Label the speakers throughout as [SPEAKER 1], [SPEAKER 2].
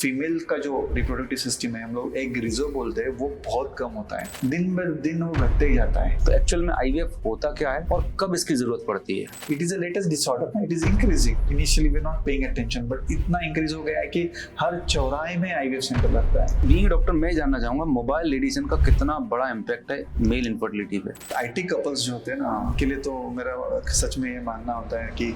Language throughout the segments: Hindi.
[SPEAKER 1] फीमेल का जो रिप्रोडक्टिव सिस्टम है, हम लोग एग रिजर्व बोलते हैं, वो बहुत कम होता है, दिन ब दिन वो घटते ही जाता है।
[SPEAKER 2] तो एक्चुअल में आईवीएफ होता क्या है और कब इसकी जरूरत पड़ती है?
[SPEAKER 1] It is a latest disorder, it is increasing. Initially we not paying attention, but इतना इंक्रीज हो गया है कि हर चौराहे में आईवीएफ सेंटर लगता है।
[SPEAKER 2] बीइंग डॉक्टर, मैं जानना चाहूंगा मोबाइल रेडिएशन का कितना बड़ा इम्पैक्ट है मेल इनफर्टिलिटी पे?
[SPEAKER 1] आईटी कपल्स जो होते हैं ना, उनके लिए तो मेरा सच में ये मानना होता है कि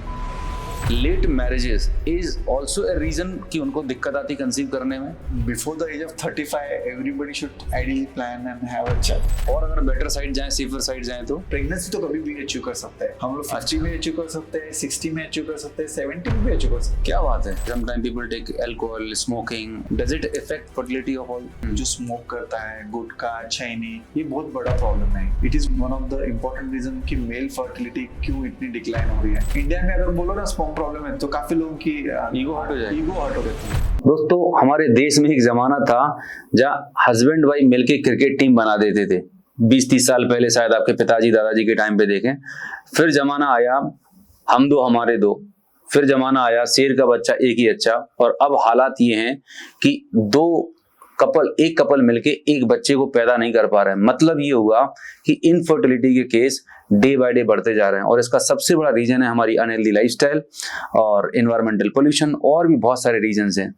[SPEAKER 2] late marriages is also a reason कि उनको दिक्कत आती कंसीव करने में।
[SPEAKER 1] Before the age of 35 everybody should ideally plan and have a child.
[SPEAKER 2] और अगर बेटर साइड जाए, सेफर साइड जाए तो
[SPEAKER 1] प्रेगनेंसी तो कभी भी अचीव कर सकते हैं हम लोग। 50 में अचीव कर सकते हैं, 60 में अचीव कर सकते हैं, 70 में भी अचीव कर सकते हैं।
[SPEAKER 2] क्या बात है। Sometime people take alcohol, smoking, does it effect fertility of all?
[SPEAKER 1] जो स्मोक करता है, गुटखा, चैनी, ये बहुत बड़ा प्रॉब्लम है। It is one of the important reason कि मेल फर्टिलिटी क्यों इतनी डिक्लाइन हो रही है। इंडिया में अगर बोलो ना स्पर्म प्रॉब्लम है, तो काफी लोगों की
[SPEAKER 2] ईगो हर्ट हो जाएगी।
[SPEAKER 1] ईगो हर्ट हो जाती है।
[SPEAKER 2] दोस्तों, हमारे देश में एक जमाना था जहाँ हस्बैंड वाइफ मिलके क्रिकेट टीम बना देते थे। 20-30 साल पहले शायद आपके पिताजी दादाजी के टाइम पे देखें। फिर जमाना आया हम दो हमारे दो, फिर जमाना आया शेर का बच्चा एक ही अच्छा, और अब हालात ये हैं कि एक कपल मिलके एक बच्चे को पैदा नहीं कर पा रहे हैं। मतलब ये हुआ कि इनफर्टिलिटी के केस डे बाय डे बढ़ते जा रहे हैं, और इसका सबसे बड़ा रीजन है हमारी अनहेल्दी लाइफस्टाइल और एनवायरमेंटल पोल्यूशन, और भी बहुत सारे रीजंस हैं।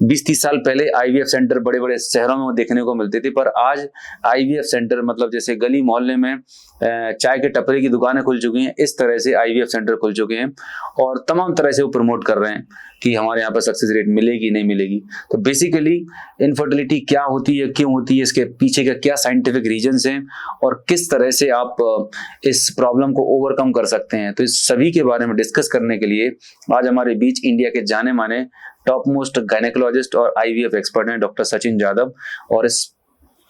[SPEAKER 2] 20-30 साल पहले आईवीएफ सेंटर बड़े बड़े शहरों में देखने को मिलते थे, पर आज आईवीएफ सेंटर मतलब जैसे गली मोहल्ले में चाय के टपरे की दुकानें खुल चुकी हैं, इस तरह से आईवीएफ सेंटर खुल चुके हैं, और तमाम तरह से वो प्रमोट कर रहे हैं कि हमारे यहाँ पर सक्सेस रेट मिलेगी नहीं मिलेगी। तो बेसिकली इनफर्टिलिटी क्या होती है, क्यों होती है, इसके पीछे का क्या साइंटिफिक रीजंस हैं, और किस तरह से आप इस प्रॉब्लम को ओवरकम कर सकते हैं, तो इस सभी के बारे में डिस्कस करने के लिए आज हमारे बीच इंडिया के जाने माने टॉप मोस्ट गायनेकोलॉजिस्ट और आईवीएफ एक्सपर्ट हैं डॉक्टर सचिन यादव। और इस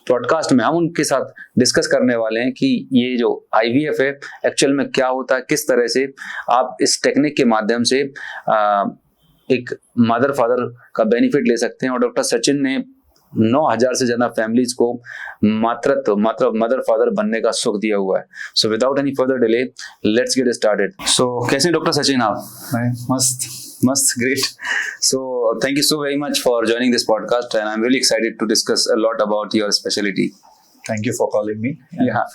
[SPEAKER 2] पॉडकास्ट में हम उनके साथ डिस्कस करने वाले हैं कि ये जो आईवीएफ है एक्चुअल में क्या होता है, किस तरह से आप इस टेक्निक के माध्यम से एक मदर फादर का बेनिफिट ले सकते हैं। और डॉक्टर सचिन ने 9,000 से ज्यादा फैमिलीज को मदर फादर बनने का सुख दिया हुआ है। So without any further delay let's get started. So कैसे डॉक्टर सचिन आप?
[SPEAKER 1] मस्त,
[SPEAKER 2] great. So thank you so very much for joining this podcast, and I'm really excited to discuss a lot about your specialty.
[SPEAKER 1] Thank you for calling me.
[SPEAKER 2] Yeah.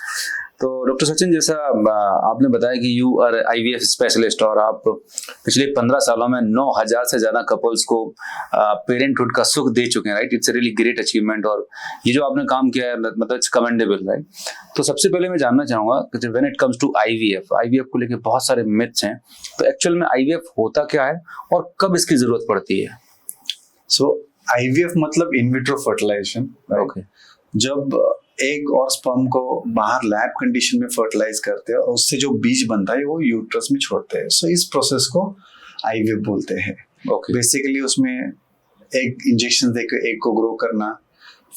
[SPEAKER 2] तो डॉक्टर सचिन, जैसा आपने बताया कि यू आर आईवीएफ स्पेशलिस्ट, और आप पिछले 15 सालों में 9,000 से ज्यादा कपल्स को पेरेंटहुड का सुख दे चुके हैं, right? It's a really great achievement, और ये जो आपने काम किया है मतलब इट्स कमेंडेबल, राइट? तो सबसे पहले मैं जानना चाहूंगा कि when it comes to IVF को लेके बहुत सारे मिथ्स हैं, तो एक्चुअल में आईवीएफ होता क्या है और कब इसकी जरूरत पड़ती है?
[SPEAKER 1] सो आईवीएफ मतलब इन विट्रो फर्टिलाइजेशन।
[SPEAKER 2] ओके।
[SPEAKER 1] जब एग और स्पर्म को बाहर लैब कंडीशन में फर्टिलाइज करते हैं और उससे जो बीज बनता है वो यूट्रस में छोड़ते हैं। सो इस प्रोसेस को आईवीएफ बोलते हैं।
[SPEAKER 2] ओके।
[SPEAKER 1] बेसिकली उसमें एग इंजेक्शन देकर एग को ग्रो करना,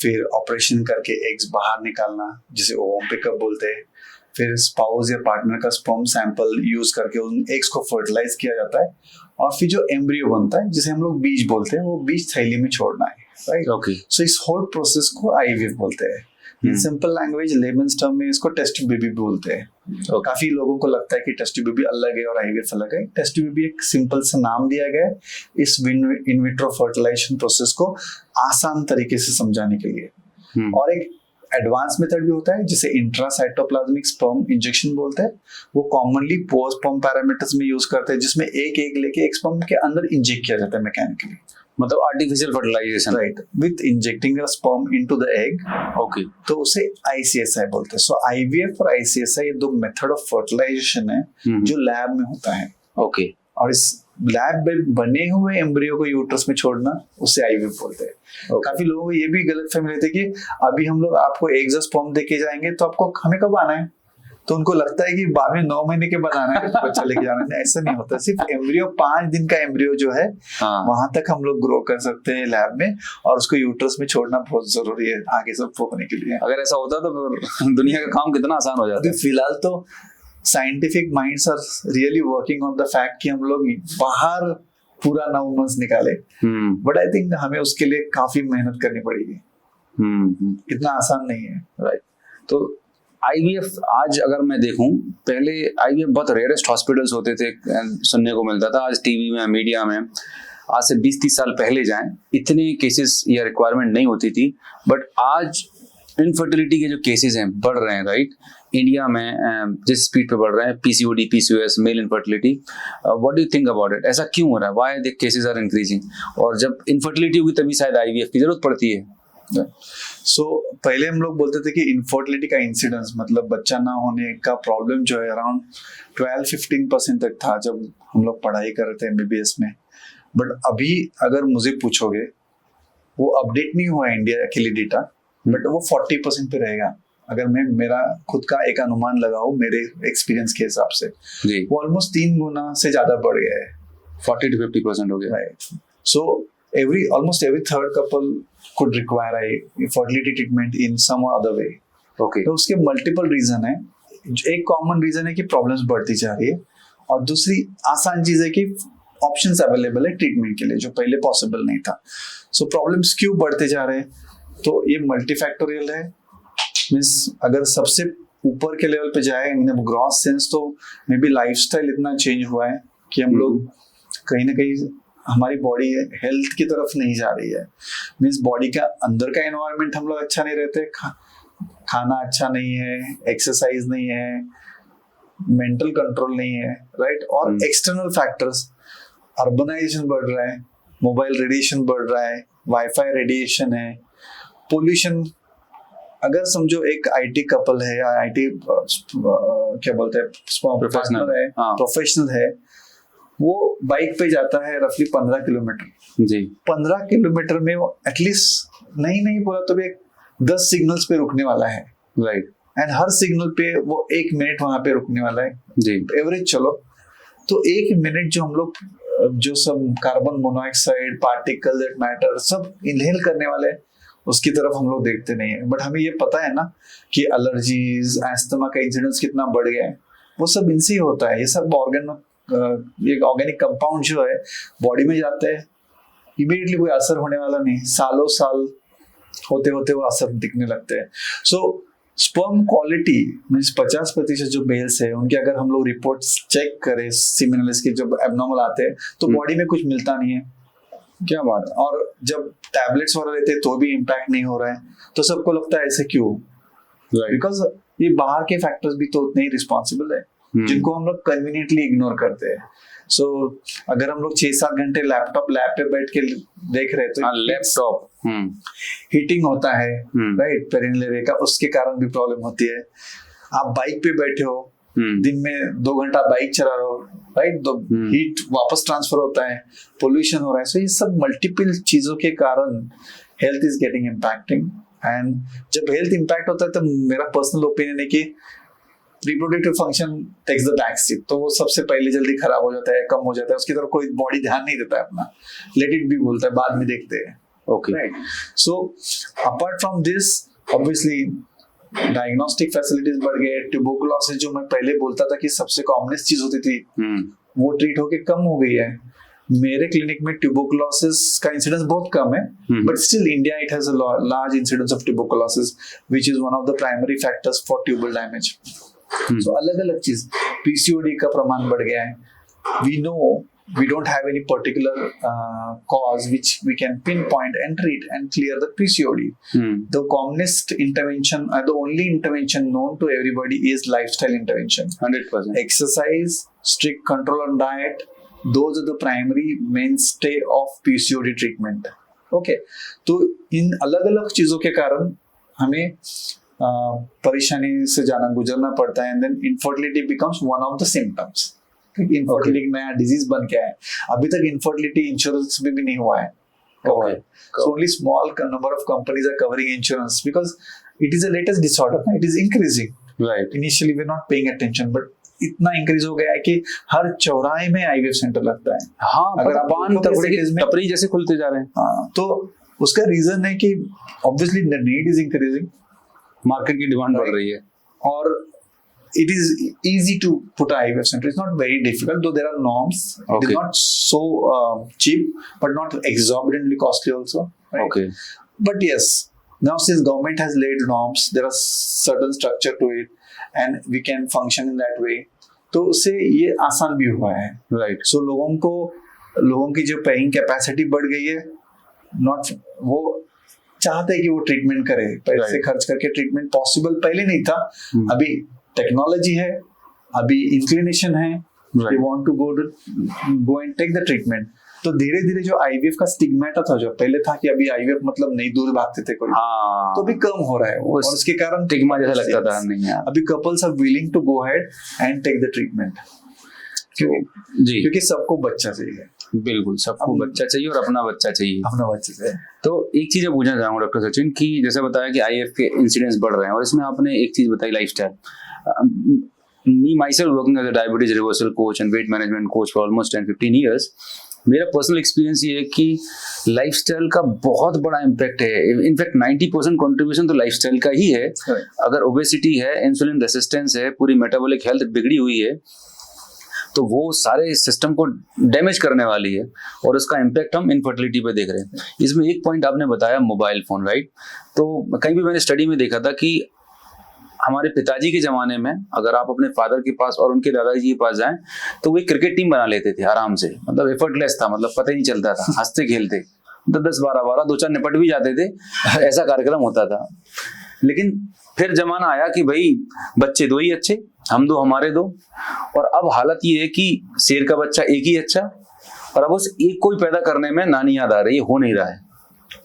[SPEAKER 1] फिर ऑपरेशन करके एग्स बाहर निकालना जिसे ओवम पिकअप बोलते हैं, फिर स्पाउस या पार्टनर का स्पर्म सैंपल यूज करके उन एग्स को फर्टिलाइज किया जाता है, और फिर जो एम्ब्रियो बनता है जिसे हम लोग बीज बोलते हैं, वो बीज थैली में छोड़ना है, राइट?
[SPEAKER 2] ओके।
[SPEAKER 1] सो इस होल प्रोसेस को आईवीएफ बोलते हैं। In simple language, lemons term में इसको टेस्ट बेबी बोलते हैं। काफी लोगों को लगता है कि टेस्ट बेबी अलग है और आईवीएफ अलग है। टेस्ट बेबी एक सिंपल सा नाम दिया गया है इस इन विट्रो फर्टिलाइजेशन प्रोसेस को आसान तरीके से समझाने के लिए। और एक एडवांस मेथड भी होता है जिसे इंट्रासाइटोप्लाज्मिक स्पर्म इंजेक्शन बोलते हैं। वो कॉमनली पोर स्पर्म पैरामीटर्स में यूज करते हैं, जिसमें एक एग लेके एक स्पर्म के अंदर इंजेक्ट किया जाता है मैकेनिकली,
[SPEAKER 2] मतलब artificial fertilisation,
[SPEAKER 1] right, with injecting a sperm into the egg.
[SPEAKER 2] Okay.
[SPEAKER 1] तो उसे आईसीएसआई बोलते हैं। सो आईवीएफ और आईसीएसआई ये दो मेथड ऑफ फर्टिलाइजेशन है जो लैब में होता है।
[SPEAKER 2] ओके।
[SPEAKER 1] और इस लैब में बने हुए एम्ब्रियो को यूट्रस में छोड़ना उसे आईवीएफ बोलते हैं। काफी लोगों को ये भी गलतफहमी रहती है कि अभी हम लोग आपको एग्स और स्पर्म दे के जाएंगे तो आपको हमें कब आना है, तो उनको लगता है कि बाद में 9 महीने के बाद आना है बच्चा लेके जाना है। ऐसा नहीं होता। सिर्फ एम्ब्रियो 5 दिन का एम्ब्रियो जो है वहां तक हम लोग ग्रो कर सकते हैं लैब में, और उसको यूट्रस में छोड़ना बहुत जरूरी है आगे सब होने के लिए।
[SPEAKER 2] अगर ऐसा होता तो दुनिया का काम कितना आसान हो जाता।
[SPEAKER 1] फिलहाल तो scientific minds are really working on the fact कि हम लोग बाहर पूरा 9 मंथ्स निकाले, बट आई थिंक हमें उसके लिए काफी मेहनत करनी पड़ेगी। इतना आसान नहीं है,
[SPEAKER 2] राइट? तो आईवीएफ आज अगर मैं देखूं, पहले आईवीएफ बहुत रेयरेस्ट हॉस्पिटल्स होते थे, सुनने को मिलता था। आज टीवी में, मीडिया में आज से 20-30 साल पहले जाएं, इतने केसेस या रिक्वायरमेंट नहीं होती थी, बट आज इनफर्टिलिटी के जो केसेस हैं बढ़ रहे हैं, राइट? इंडिया में जिस स्पीड पे बढ़ रहे हैं, PCOD, PCOS, male infertility, what do you think about it? ऐसा क्यों हो रहा है? Why the cases are increasing? और जब इनफर्टिलिटी होगी तभी शायद आईवीएफ की जरूरत पड़ती है।
[SPEAKER 1] पहले हम लोग बोलते थे कि इनफर्टिलिटी का इंसिडेंस, मतलब बच्चा ना होने का प्रॉब्लम जो है अराउंड 12-15% तक था जब हम लोग पढ़ाई कर रहे थे एमबीबीएस में। बट अभी अगर मुझे पूछोगे, वो अपडेट नहीं हुआ है इंडिया के लिए डेटा, बट वो 40% पे रहेगा। अगर मैं मेरा खुद का एक अनुमान लगाऊं मेरे एक्सपीरियंस के हिसाब से, वो ऑलमोस्ट 3 गुना से ज्यादा बढ़ गया है।
[SPEAKER 2] 40 to 50% हो गया,
[SPEAKER 1] right? So almost every third couple could require a fertility treatment in some or other way.
[SPEAKER 2] Okay.
[SPEAKER 1] तो उसके मल्टीपल रीजन है। एक कॉमन रीजन है कि प्रॉब्लम्स बढ़ती जा रही है, और दूसरी आसान चीज है कि ऑप्शंस अवेलेबल है ट्रीटमेंट के लिए जो पहले पॉसिबल नहीं था। सो प्रॉब्लम्स क्यों बढ़ते जा रहे हैं? तो ये मल्टीफैक्टोरियल है। मीन्स अगर सबसे ऊपर के लेवल पे जाए इन ग्रॉस सेंस, तो मे बी लाइफस्टाइल इतना चेंज हुआ है कि हम लोग कहीं ना कहीं हमारी बॉडी हेल्थ की तरफ नहीं जा रही है। मीन्स बॉडी का अंदर का एनवायरनमेंट हम लोग अच्छा नहीं रहते, खाना अच्छा नहीं है, एक्सरसाइज नहीं है, मेंटल कंट्रोल नहीं है, राइट? और एक्सटर्नल फैक्टर्स, अर्बनाइजेशन बढ़ रहा है, मोबाइल रेडिएशन बढ़ रहा है, वाईफाई रेडिएशन है, पोल्यूशन। अगर समझो एक आईटी कपल है या आईटी क्या बोलते हैं प्रोफेशनल है, वो बाइक पे जाता है रफली 15 किलोमीटर जी। 15 किलोमीटर में वो एटलीस्ट नहीं बोला तो भी 10 सिग्नल्स पे रुकने वाला है,
[SPEAKER 2] राइट?
[SPEAKER 1] एंड हर सिग्नल पे वो 1 मिनट वहां पे रुकने वाला है
[SPEAKER 2] जी।
[SPEAKER 1] एवरेज चलो तो 1 मिनट जो हम लोग जो सब carbon monoxide, particle that matter सब इनहेल करने वाले हैं, उसकी तरफ हम लोग देखते नहीं है। बट हमें ये पता है ना कि एलर्जीज, एस्थमा का इंसिडेंस कितना बढ़ गया है, वो सब इनसे ही होता है। ये सब ऑर्गेनिक कंपाउंड जो है बॉडी में जाते हैं, इमीडिएटली कोई असर होने वाला नहीं, सालों साल होते होते वो असर दिखने लगते हैं। सो स्पर्म क्वालिटी मीन्स 50% जो मेल्स है उनके अगर हम लोग रिपोर्ट्स चेक करें सीमेनलिस के जब एबनॉर्मल आते हैं तो बॉडी में कुछ मिलता नहीं है। क्या बात है। और जब टैबलेट्स वगैरह लेते हैं तो भी इम्पैक्ट नहीं हो रहा है, तो सबको लगता है ऐसे क्यों? बिकॉज ये बाहर के फैक्टर्स भी तो उतने ही रिस्पॉन्सिबल है जिनको हम लोग कन्वीनियंटली इग्नोर करते हैं। सो अगर हम लोग 6-7 घंटे लैपटॉप लैब पे बैठ के देख रहे हैं तो
[SPEAKER 2] लैपटॉप
[SPEAKER 1] हीटिंग होता है, राइट? पेरिनेल एरिया का, उसके कारण भी प्रॉब्लम होती है। आप बाइक पे बैठे हो, दिन में 2 घंटा बाइक चला रहे हो, राइट? तो हीट वापस ट्रांसफर होता है, पोल्यूशन हो रहा है। सो ये सब मल्टीपल चीजों के कारण health is getting impacting. And जब हेल्थ इम्पैक्ट होता है तो मेरा पर्सनल ओपिनियन है कि reproductive function takes the back seat, तो वो सबसे पहले जल्दी खराब हो जाता है, कम हो जाता है, उसकी तरफ कोई बॉडी ध्यान नहीं देता है अपना, लेट इट बी बोलता है, बाद में देखते हैं।
[SPEAKER 2] Okay,
[SPEAKER 1] right? So apart from this obviously diagnostic facilities बढ़ गए। ट्यूबरकुलोसिस जो मैं पहले बोलता था कि सबसे कॉमनेस्ट चीज होती थी, वो ट्रीट होके कम हो गई है। मेरे क्लिनिक में ट्यूबरकुलोसिस का इंसिडेंस बहुत कम है, but still India it has a large incidence of tuberculosis which is one of the primary factors for tubal damage. So अलग अलग चीज, पीसीओडी का प्रमाण बढ़ गया है। We know we don't have any particular cause which we can pinpoint and treat and clear the PCOD. The commonest intervention, the only intervention known to everybody is lifestyle intervention.
[SPEAKER 2] 100%.
[SPEAKER 1] Exercise, strict control on diet, those are the primary mainstay of PCOD treatment. Okay, तो इन अलग अलग चीजों के कारण हमें परेशानी से गुजरना पड़ता है, and then infertility becomes one of the symptoms. Infertility नया डिजीज बन के आया है। अभी तक इनफर्टिलिटी इंश्योरेंस में भी नहीं हुआ है। So only small number of companies are covering insurance because it is a latest disorder. It is increasing.
[SPEAKER 2] Right.
[SPEAKER 1] Initially we're not paying attention, but इतना इंक्रीज हो गया है कि हर चौराहे में आईवीएफ सेंटर लगता है।
[SPEAKER 2] हाँ, अगर आप पान टपरी जैसे खुलते जा रहे हैं।
[SPEAKER 1] हाँ, तो उसका रीजन है कि obviously the need is increasing,
[SPEAKER 2] market की डिमांड बढ़ रही है,
[SPEAKER 1] और it is easy to put an IVF center. It's not very difficult, though there are norms.
[SPEAKER 2] Okay.
[SPEAKER 1] It's not so cheap, but not exorbitantly costly also. Right?
[SPEAKER 2] Okay.
[SPEAKER 1] But yes, now since government has laid norms, there are certain structure to it, and we can function in that way. तो उससे ये आसान भी हुआ है,
[SPEAKER 2] right?
[SPEAKER 1] So लोगों को लोगों की जो पेइंग कैपेसिटी बढ़ गई है, नॉट वो चाहते हैं कि वो ट्रीटमेंट करे, पैसे खर्च करके ट्रीटमेंट पॉसिबल पहले नहीं था, अभी टेक्नोलॉजी है, अभी इंक्लिनेशन है, they want to go and take the treatment. तो धीरे धीरे जो आईवीएफ का स्टिग्मेटा था, जो पहले था कि अभी आईवीएफ मतलब नहीं, दूर भागते थे कोई, तो भी कम हो रहा है और उसके कारण
[SPEAKER 2] स्टिग्मा जैसा लगता था नहीं यार,
[SPEAKER 1] अभी couples are willing to go ahead and take the treatment,
[SPEAKER 2] जी
[SPEAKER 1] क्योंकि सबको बच्चा चाहिए,
[SPEAKER 2] बिल्कुल सबको बच्चा चाहिए और अपना बच्चा चाहिए,
[SPEAKER 1] अपना बच्चा चाहिए।
[SPEAKER 2] तो एक चीज मैं पूछना चाहूंगा डॉक्टर सचिन कि जैसे बताया कि आईएफ के इंसिडेंट्स बढ़ रहे हैं और इसमें आपने एक चीज बताई lifestyle. Me myself working as a diabetes reversal coach and weight management coach for almost 10-15 years, मेरा पर्सनल एक्सपीरियंस ये है कि लाइफस्टाइल का बहुत बड़ा इम्पैक्ट है। इनफैक्ट 90% कंट्रीब्यूशन तो लाइफस्टाइल का ही है। अगर ओबेसिटी है, इंसुलिन रेसिस्टेंस है, पूरी मेटाबॉलिक हेल्थ बिगड़ी हुई है, तो वो सारे सिस्टम को डैमेज करने वाली है और उसका इम्पैक्ट हम इनफर्टिलिटी पे देख रहे हैं। इसमें एक पॉइंट आपने बताया मोबाइल फोन, राइट? तो कहीं भी मैंने स्टडी में देखा था कि हमारे पिताजी के ज़माने में अगर आप अपने फादर के पास और उनके दादाजी के पास जाएं तो वो एक क्रिकेट टीम बना लेते थे आराम से, मतलब एफर्टलेस था, मतलब पता ही नहीं चलता था, हंसते खेलते 10-12 2-4 निपट भी जाते थे, ऐसा कार्यक्रम होता था। लेकिन फिर जमाना आया कि भाई बच्चे दो ही अच्छे, हम दो हमारे दो, और अब हालत ये है कि शेर का बच्चा एक ही अच्छा, और अब उस एक को ही पैदा करने में नानी याद आ रही है, हो नहीं रहा है,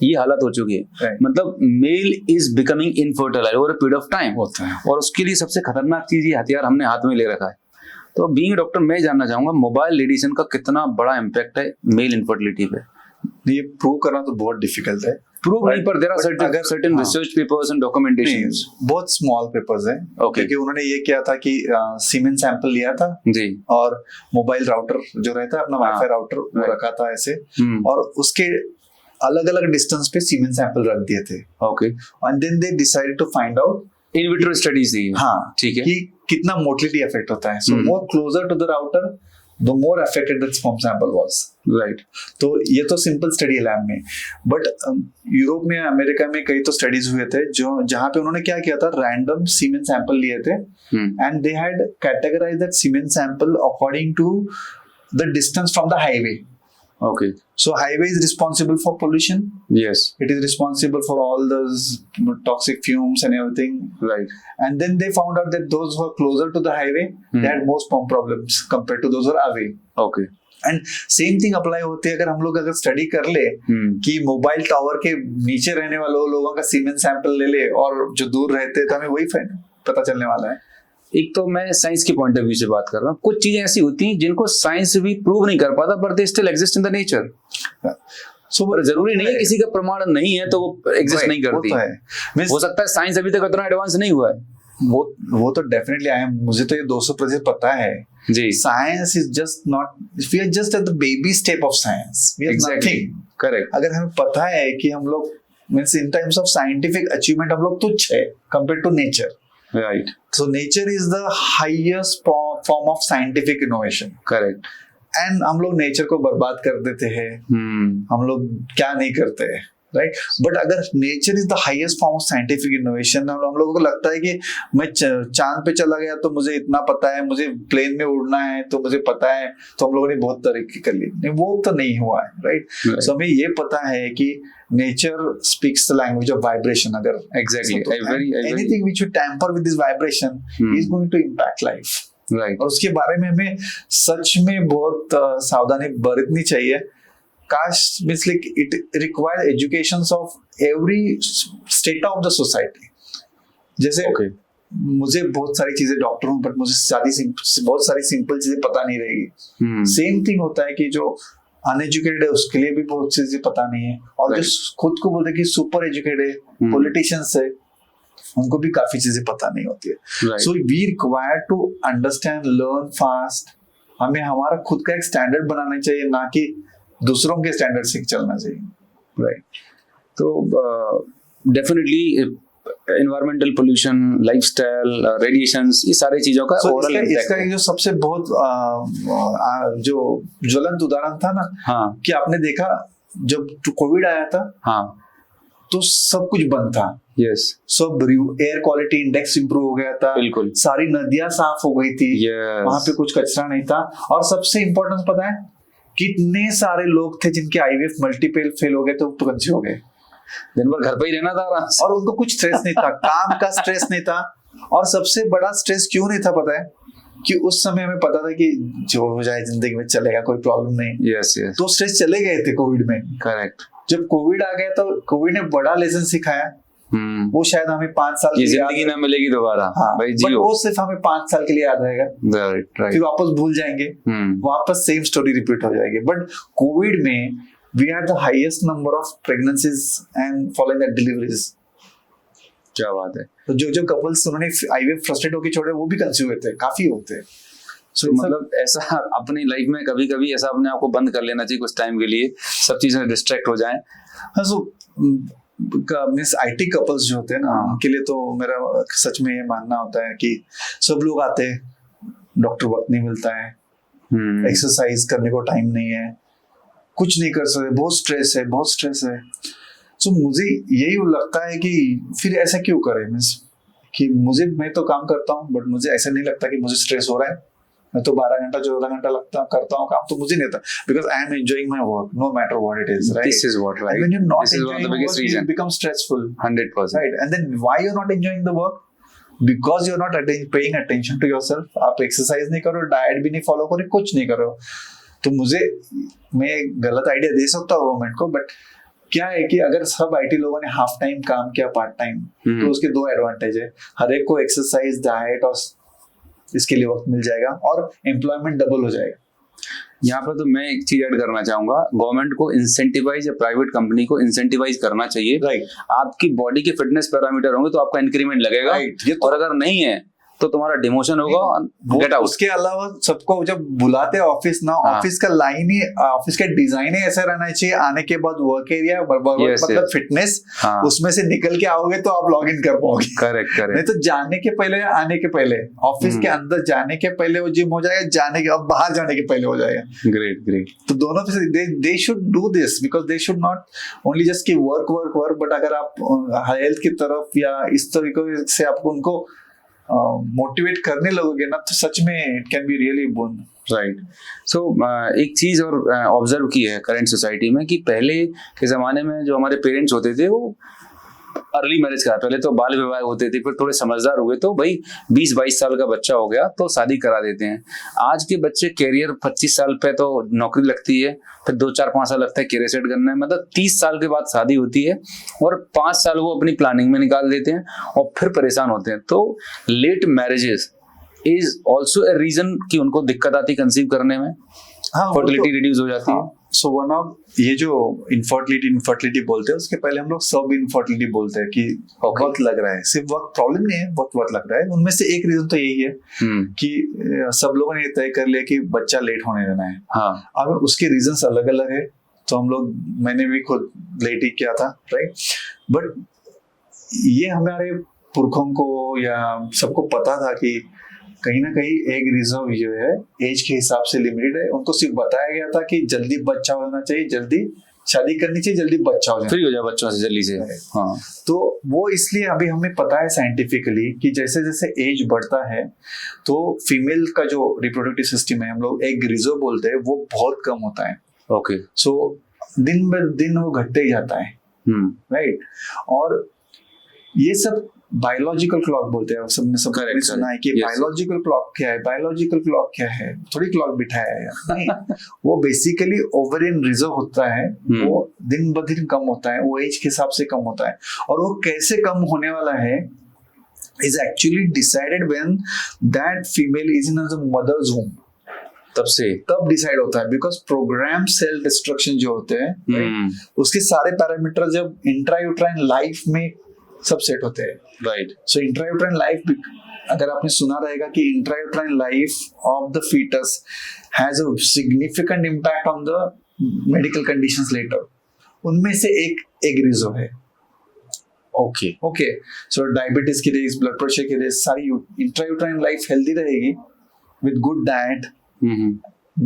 [SPEAKER 2] ये हालत हो चुकी है। मतलब male is becoming infertile over a period of time, और उसके लिए सबसे खतरनाक चीज ये हथियार हमने हाथ में ले रखा है। तो बीइंग डॉक्टर मैं जानना चाहूंगा मोबाइल रेडिएशन का कितना बड़ा इम्पैक्ट है मेल इनफर्टिलिटी पे?
[SPEAKER 1] ये प्रूव करना तो बहुत डिफिकल्ट है,
[SPEAKER 2] प्रूव नहीं, पर there are certain research papers and documentations,
[SPEAKER 1] बहुत स्मॉल पेपर्स हैं, क्योंकि उन्होंने ये किया था कि सीमेन सैंपल लिया था जी, और मोबाइल राउटर जो रहता है अपना वाईफाई राउटर वो रखा था ऐसे, और उसके अलग अलग डिस्टेंस पे सीमेन सैंपल रख दिए थे।
[SPEAKER 2] Okay,
[SPEAKER 1] and then they decided to find out
[SPEAKER 2] in vitro studies थी,
[SPEAKER 1] हाँ
[SPEAKER 2] ठीक है,
[SPEAKER 1] कि कितना मोटिलिटी इफेक्ट होता है। So more closer to the router the more affected the sperm sample was, right? तो ये तो सिंपल स्टडी है लैब में, बट यूरोप में अमेरिका में कई तो स्टडीज हुए थे जो जहां पे उन्होंने क्या किया था, रैंडम सीमेन सैंपल लिए थे and they had categorised that semen sample according to the distance from the highway.
[SPEAKER 2] Okay.
[SPEAKER 1] So highway is responsible for pollution.
[SPEAKER 2] Yes.
[SPEAKER 1] It is responsible for all those toxic fumes and everything.
[SPEAKER 2] Right.
[SPEAKER 1] And then they found out that those who are closer to the highway, they had more sperm problems compared to those who are away.
[SPEAKER 2] Okay.
[SPEAKER 1] And same thing apply होती है अगर स्टडी कर ले कि मोबाइल टावर के नीचे रहने वाले लोगों का सीमेन सैंपल ले ले और जो दूर रहते हैं तो हमें वही पता चलने वाला है।
[SPEAKER 2] एक तो मैं साइंस के पॉइंट ऑफ व्यू से बात कर रहा हूँ, कुछ चीजें ऐसी होती हैं जिनको साइंस भी प्रूव नहीं कर पाता, but they still exist in the nature. So जरूरी नहीं है किसी का प्रमाण नहीं है तो वो एग्जिस्ट नहीं करती है। हो सकता है साइंस अभी तक इतना एडवांस नहीं हुआ है।
[SPEAKER 1] वो तो डेफिनेटली आया, मुझे तो ये 200% पता है जी। Science is just not, we are just at the baby step of science, we are nothing. Correct. अगर हमें पता है कि हम लोग means in terms of scientific achievement हम लोग तुच्छ है compare to nature,
[SPEAKER 2] right?
[SPEAKER 1] So nature is the highest form of scientific innovation.
[SPEAKER 2] Correct.
[SPEAKER 1] And हम लोग नेचर को बर्बाद कर देते हैं, हम लोग क्या नहीं करते हैं, राइट? बट अगर nature is the highest form of scientific innovation, हम लोगों को लगता है कि मैं चांद पे चला गया तो मुझे इतना पता है, मुझे प्लेन में उड़ना है तो मुझे पता है, तो हम लोगों ने बहुत तरक्की कर ली। नहीं, वो तो नहीं हुआ है, राइट? सो हमें ये पता है कि nature speaks the language of vibration. अगर anything which you tamper with this vibration is going to impact life.
[SPEAKER 2] Right.
[SPEAKER 1] और उसके बारे में हमें सच में बहुत सावधानी बरतनी चाहिए। काश means like it requires educations of every state of the society. जैसे मुझे बहुत सारी चीजें डॉक्टर हूँ, बट मुझे बहुत सारी सिंपल चीजें पता नहीं रहेगी। सेम थिंग होता है कि जो अनएजुकेटेड है उसके लिए भी बहुत चीजें पता नहीं है, और जो खुद को बोलते कि सुपर एजुकेटेड है, पॉलिटिशियंस है, उनको भी काफी चीजें पता नहीं होती है। So we require to understand, learn fast. हमें हमारा खुद का एक स्टैंडर्ड बनाना चाहिए, ना कि दूसरों के स्टैंडर्ड से चलना चाहिए, राइट?
[SPEAKER 2] तो definitely environmental pollution, lifestyle, radiations, ये सारी चीजों का ओवरऑल
[SPEAKER 1] इसका जो सबसे बहुत जो ज्वलंत उदाहरण था ना,
[SPEAKER 2] हाँ,
[SPEAKER 1] कि आपने देखा जब कोविड आया था,
[SPEAKER 2] हाँ,
[SPEAKER 1] तो सब कुछ बंद था,
[SPEAKER 2] यस,
[SPEAKER 1] सब एयर क्वालिटी इंडेक्स इंप्रूव हो गया था,
[SPEAKER 2] बिल्कुल,
[SPEAKER 1] सारी नदियां साफ हो गई थी, वहां पे कुछ कचरा नहीं था, और सबसे इम्पोर्टेंट पता है, कितने सारे लोग थे जिनके आईवीएफ मल्टीपल फेल हो गए तो कंसीव हो गए,
[SPEAKER 2] दिन भर घर पे ही रहना था आराम से।
[SPEAKER 1] और उनको कुछ स्ट्रेस नहीं था, काम का स्ट्रेस नहीं था। और सबसे बड़ा स्ट्रेस क्यों नहीं था पता है? कि उस समय हमें पता था कि जो हो जाए जिंदगी में चलेगा, कोई प्रॉब्लम नहीं।
[SPEAKER 2] यस यस,
[SPEAKER 1] तो स्ट्रेस चले गए थे कोविड में।
[SPEAKER 2] करेक्ट।
[SPEAKER 1] जब कोविड आ गया तो कोविड ने बड़ा लेसन सिखाया, वो शायद हमें 5 साल
[SPEAKER 2] ये
[SPEAKER 1] के लिए
[SPEAKER 2] जिंदगी ना मिलेगी दोबारा।
[SPEAKER 1] हाँ,
[SPEAKER 2] भाई
[SPEAKER 1] but
[SPEAKER 2] जियो।
[SPEAKER 1] वो सिर्फ हमें 5 साल के लिए याद रहेगा,
[SPEAKER 2] राइट राइट।
[SPEAKER 1] फिर वापस भूल जाएंगे, वापस सेम स्टोरी रिपीट हो जाएगी। बट कोविड में we had the highest number of pregnancies and following that deliveries.
[SPEAKER 2] क्या बात है।
[SPEAKER 1] तो जो कपल्स उन्होंने आईवीएफ फ्रस्ट्रेट होकर छोड़े वो भी कंसीव हुए थे, काफी होते हैं।
[SPEAKER 2] तो मतलब ऐसा अपनी लाइफ में कभी कभी ऐसा अपने आप को बंद कर लेना चाहिए कुछ टाइम के लिए, सब चीजें डिस्ट्रैक्ट हो जाएं।
[SPEAKER 1] हाँ, सो मीन्स आईटी कपल्स जो होते हैं ना, उनके लिए तो मेरा सच में ये मानना होता है कि सब लोग आते हैं, डॉक्टर वक्त नहीं मिलता है, एक्सरसाइज करने को टाइम नहीं है, कुछ नहीं कर सकते, बहुत स्ट्रेस है। सो मुझे यही लगता है कि फिर ऐसा क्यों करें, मीन्स कि मैं तो काम करता हूँ बट मुझे ऐसा नहीं लगता कि मुझे स्ट्रेस हो रहा है। मैं तो 12 घंटा 14 घंटा करता हूँ काम, तो मुझे नहीं आता, because I am enjoying my work no matter what it is, right?
[SPEAKER 2] This is what, right?
[SPEAKER 1] When you not
[SPEAKER 2] This is one of the biggest
[SPEAKER 1] enjoying
[SPEAKER 2] reason.
[SPEAKER 1] It become stressful,
[SPEAKER 2] 100%,
[SPEAKER 1] right? And then why you are not enjoying the work? Because you are not paying attention to yourself. आप एक्सरसाइज नहीं करो, डाइट भी नहीं फॉलो करो, कुछ नहीं करो। तो मैं गलत आइडिया दे सकता हूँ गवर्नमेंट को, बट क्या है कि अगर सब आईटी लोगों ने हाफ टाइम काम किया, पार्ट टाइम, तो उसके 2 एडवांटेज है। हर एक को एक्सरसाइज, डाइट और इसके लिए वक्त मिल जाएगा और एम्प्लॉयमेंट डबल हो जाएगा।
[SPEAKER 2] यहाँ पर तो मैं एक चीज ऐड करना चाहूंगा, गवर्नमेंट को इंसेंटिवाइज या प्राइवेट कंपनी को इंसेंटिवाइज करना चाहिए।
[SPEAKER 1] राइट,
[SPEAKER 2] आपकी बॉडी के फिटनेस पैरामीटर होंगे तो आपका इंक्रीमेंट लगेगा,
[SPEAKER 1] राइट।
[SPEAKER 2] और अगर नहीं है तो तुम्हारा डिमोशन होगा, गेट आउट।
[SPEAKER 1] उसके अलावा सबको जब बुलाते हैं ऑफिस ना, ऑफिस का लाइन ही, ऑफिस का डिजाइन ही ऐसा रहना चाहिए, आने के बाद वर्क एरिया मतलब फिटनेस, उसमें से निकल के आओगे तो आप लॉग इन कर पाओगे।
[SPEAKER 2] Correct correct.
[SPEAKER 1] नहीं तो जाने के पहले या आने के पहले, ऑफिस के अंदर जाने के पहले वो जिम हो जाएगा, जाने के अब बाहर जाने के पहले हो जाएगा।
[SPEAKER 2] Great great.
[SPEAKER 1] तो दोनों पे they should do this, because they should not only just की वर्क, बट अगर आप हेल्थ की तरफ या इस तरीके से आपको उनको मोटिवेट करने लगोगे ना, तो सच में it can be really bone.
[SPEAKER 2] Right. So एक चीज और ऑब्जर्व की है करंट सोसाइटी में कि पहले के जमाने में जो हमारे पेरेंट्स होते थे वो अर्ली मैरिज करा, पहले तो बाल विवाह होते थे, फिर थोड़े समझदार हुए तो भाई 20-22 साल का बच्चा हो गया तो शादी करा देते हैं। आज के बच्चे कैरियर 25 साल पे तो नौकरी लगती है, फिर 2-4-5 साल लगता है कैरियर सेट करना है, मतलब 30 साल के बाद शादी होती है और 5 साल वो अपनी प्लानिंग में निकाल देते हैं और फिर परेशान होते हैं। तो late marriages is also a reason कि उनको दिक्कत आती है कंसीव करने में, फर्टिलिटी रिड्यूस हो जाती है।
[SPEAKER 1] सो वन ऑफ ये जो इनफर्टिलिटी बोलते हैं, उसके पहले हम लोग सब इनफर्टिलिटी बोलते हैं कि वक्त लग रहा है। सिर्फ वक्त प्रॉब्लम नहीं है, वक्त लग रहा है। उनमें से एक रीजन तो यही है कि सब लोगों ने तय कर लिया कि बच्चा लेट होने देना है।
[SPEAKER 2] हाँ,
[SPEAKER 1] अब उसके रीजंस अलग अलग है, तो मैंने भी खुद लेट ही किया था, राइट? बट ये हमारे पुरखों को या सबको पता था कि कहीं ना कहीं एक रीजन जो है एज के हिसाब से लिमिटेड है। उनको सिर्फ बताया गया था कि जल्दी बच्चा होना चाहिए, जल्दी शादी करनी चाहिए, जल्दी बच्चा हो जाए,
[SPEAKER 2] फ्री हो जाए बच्चों से जल्दी से। हाँ,
[SPEAKER 1] तो वो इसलिए अभी हमें पता है साइंटिफिकली कि जैसे जैसे एज बढ़ता है तो फीमेल का जो रिप्रोडक्टिव सिस्टम है, हम लोग एक रिजर्व बोलते हैं, वो बहुत कम होता है।
[SPEAKER 2] ओके।
[SPEAKER 1] सो दिन ब दिन वो घटते ही जाता है, राइट? और ये सब बायोलॉजिकल क्लॉक बोलते हैं। सबने सुना है कि बायोलॉजिकल क्लॉक क्या है, बायोलॉजिकल क्लॉक क्या है, थोड़ी क्लॉक बिठाया है नहीं। वो बेसिकली ओवरियन रिजर्व होता है, वो दिन ब दिन कम होता है, वो एज के हिसाब से कम होता है। और वो कैसे कम होने वाला है is actually decided when that female is in the mother's womb. तब डिसाइड होता है, बिकॉज प्रोग्राम सेल डिस्ट्रक्शन जो होते हैं, उसके सारे पैरामीटर जब इंट्रायूट्राइन लाइफ में सब सेट होते हैं, राइट? सो इंट्रायूट्राइन लाइफ, अगर आपने सुना रहेगा कि intrauterine life of the foetus has a significant impact on the medical conditions later. उनमें से एक एग्रीजो है। ओके, सो डायबिटीज की रिस्क, ब्लड प्रेशर की रिस्क, सारी इंट्रायूट्राइन लाइफ हेल्दी रहेगी with good diet,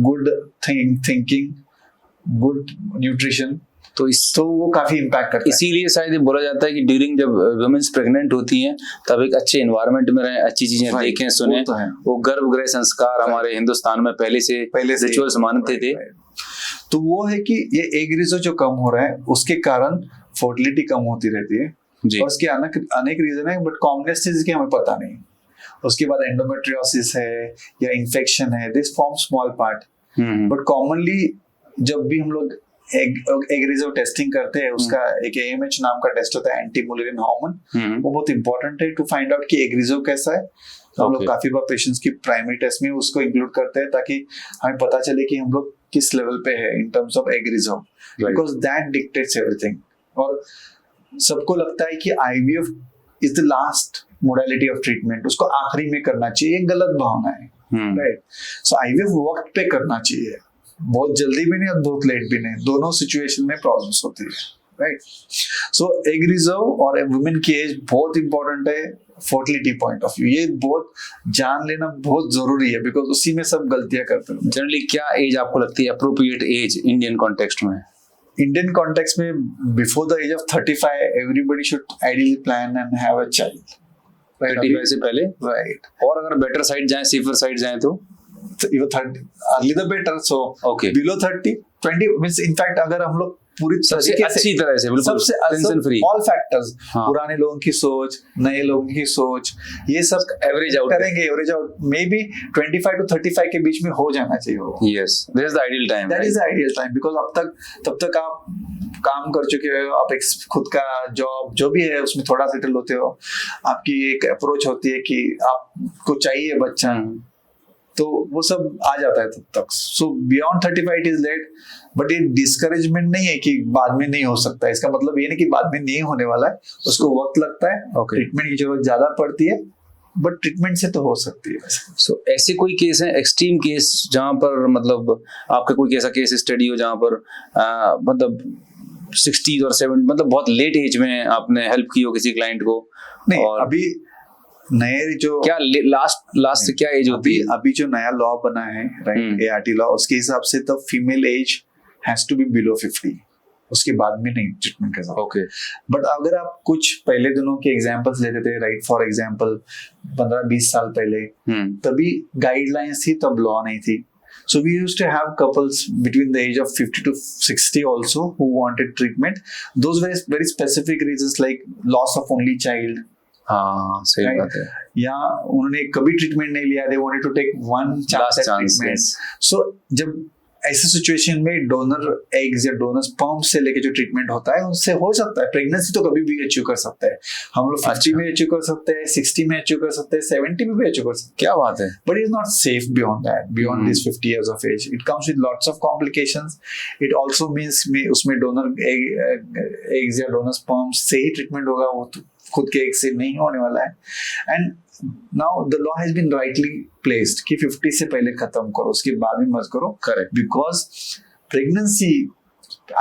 [SPEAKER 1] good thinking, good nutrition, तो वो काफी इम्पैक्ट करता है।
[SPEAKER 2] इसीलिए शायद ये बोला जाता है कि ड्यूरिंग जब वुमेन्स प्रेग्नेंट होती हैं तब एक अच्छे एनवायरनमेंट में रहें, अच्छी चीजें देखें सुने। वो गर्भगृह संस्कार हमारे हिंदुस्तान में पहले से रिचुअल्स मानते थे।
[SPEAKER 1] तो वो है कि ये एग रिजर्व जो कम हो रहा है उसके कारण फर्टिलिटी कम होती रहती है
[SPEAKER 2] जी।
[SPEAKER 1] और उसके अनेक रीजन है, बट कॉमनेस चीज की हमें पता नहीं। उसके बाद एंडोमेट्रियोसिस है या इन्फेक्शन है, this form small part, but commonly जब भी हम लोग एग रिजर्व टेस्टिंग करते हैं, उसका एक AMH नाम का टेस्ट होता है, एंटी मुलेरियन हार्मोन, वो बहुत इंपॉर्टेंट है टू फाइंड आउट कि एग रिजर्व कैसा है। तो हम लोग काफी बार पेशेंट्स की प्राइमरी टेस्ट में उसको इंक्लूड करते हैं ताकि हमें पता चले कि हम लोग किस लेवल पे है इन terms of egg reserve, because that dictates everything. और सबको लगता है कि IVF is the last modality of treatment, उसको आखिरी में करना चाहिए, गलत भावना है, राइट। सो IVF वक्त पे करना चाहिए, बहुत जल्दी भी नहीं और बहुत लेट भी नहीं, दोनों सिचुएशन में प्रॉब्लम्स होती है, राइट। सो एग रिजर्व और वुमेन की एज बहुत इंपॉर्टेंट है फर्टिलिटी पॉइंट ऑफ व्यू, ये बहुत जान लेना बहुत जरूरी है, बिकॉज उसी में सब गलतियां करते हैं।
[SPEAKER 2] जनरली क्या एज आपको लगती है अप्रोप्रिएट एज इंडियन कॉन्टेक्स्ट में?
[SPEAKER 1] इंडियन कॉन्टेक्स्ट में before the age of 35 everybody should ideally plan and have a child,
[SPEAKER 2] 35 से पहले,
[SPEAKER 1] राइट।
[SPEAKER 2] और अगर बेटर साइड जाए, सेफर साइड जाए तो
[SPEAKER 1] even 30 early the better, so
[SPEAKER 2] Okay.
[SPEAKER 1] below 30 20 means in fact अगर हम लोग पूरी
[SPEAKER 2] सबसे अच्छी तरह से बिल्कुल टेंशन फ्री,
[SPEAKER 1] ऑल फैक्टर्स,
[SPEAKER 2] हाँ।
[SPEAKER 1] पुराने लोगों की सोच, नए लोगों की सोच, ये सब
[SPEAKER 2] एवरेज आउट
[SPEAKER 1] करेंगे, average out may be 25 to 35 के बीच में हो जाना चाहिए वो।
[SPEAKER 2] Yes, that is the ideal time,
[SPEAKER 1] that is the ideal time, because तब तक आप काम कर चुके हो, आप एक खुद का जॉब जो भी है उसमें थोड़ा सेटल होते हो, आपकी एक अप्रोच होती है कि आपको चाहिए बच्चा, तो वो सब आ जाता है तब तक। So beyond 35 it is late, but ये डिस्करेजमेंट नहीं है कि बाद में नहीं हो सकता है, इसका मतलब ये नहीं कि बाद में नहीं होने वाला है, उसको वक्त लगता है, ट्रीटमेंट की जरूरत ज्यादा पड़ती है, बट ट्रीटमेंट से तो हो सकती है।
[SPEAKER 2] सो ऐसे कोई केस है, एक्सट्रीम केस, जहाँ पर मतलब आपका कोई ऐसा केस स्टडी हो जहाँ पर मतलब 60s और 70 मतलब बहुत लेट एज में आपने हेल्प की हो किसी क्लाइंट को?
[SPEAKER 1] नहीं,
[SPEAKER 2] और
[SPEAKER 1] अभी नए जो
[SPEAKER 2] क्या लास्ट से क्या एज होती है?
[SPEAKER 1] अभी जो नया लॉ बना है, राइट, ART लॉ, उसके हिसाब से तो female age has to be below 50, उसके बाद में नहीं ट्रीटमेंट कर सकते।
[SPEAKER 2] ओके,
[SPEAKER 1] बट अगर आप कुछ पहले दिनों के एग्जांपल्स लेते थे, राइट, फॉर एग्जांपल 15-20 साल पहले, तभी गाइडलाइंस थी, तब लॉ नहीं थी। So we used to have couples between the age of 50 to 60 also who wanted treatment. Those were very specific reasons like loss of only child.
[SPEAKER 2] हाँ, सही बात है।
[SPEAKER 1] या उन्होंने कभी ट्रीटमेंट नहीं लिया, they wanted to take one chance at treatment. So जब ऐसे सिचुएशन में डोनर एग्स या डोनर स्पर्म से लेके जो ट्रीटमेंट होता है उससे हो सकता है, प्रेगनेंसी तो कभी भी अचीव कर सकता है, हम लोग 50 में अचीव कर सकते हैं, 60 में अचीव कर सकते हैं, 70 में भी अचीव कर सकते हैं।
[SPEAKER 2] क्या बात है।
[SPEAKER 1] But is not safe beyond that, beyond this 50 years of age. It comes with lots of complications. It also means उसमें डोनर एग्स या डोनर स्पर्म से ही ट्रीटमेंट होगा, वो तो खुद के एग से नहीं होने वाला है। And now the law has been rightly placed कि 50 से पहले खत्म करो, उसके बाद में मत करो,
[SPEAKER 2] करेक्ट,
[SPEAKER 1] बिकॉज प्रेगनेंसी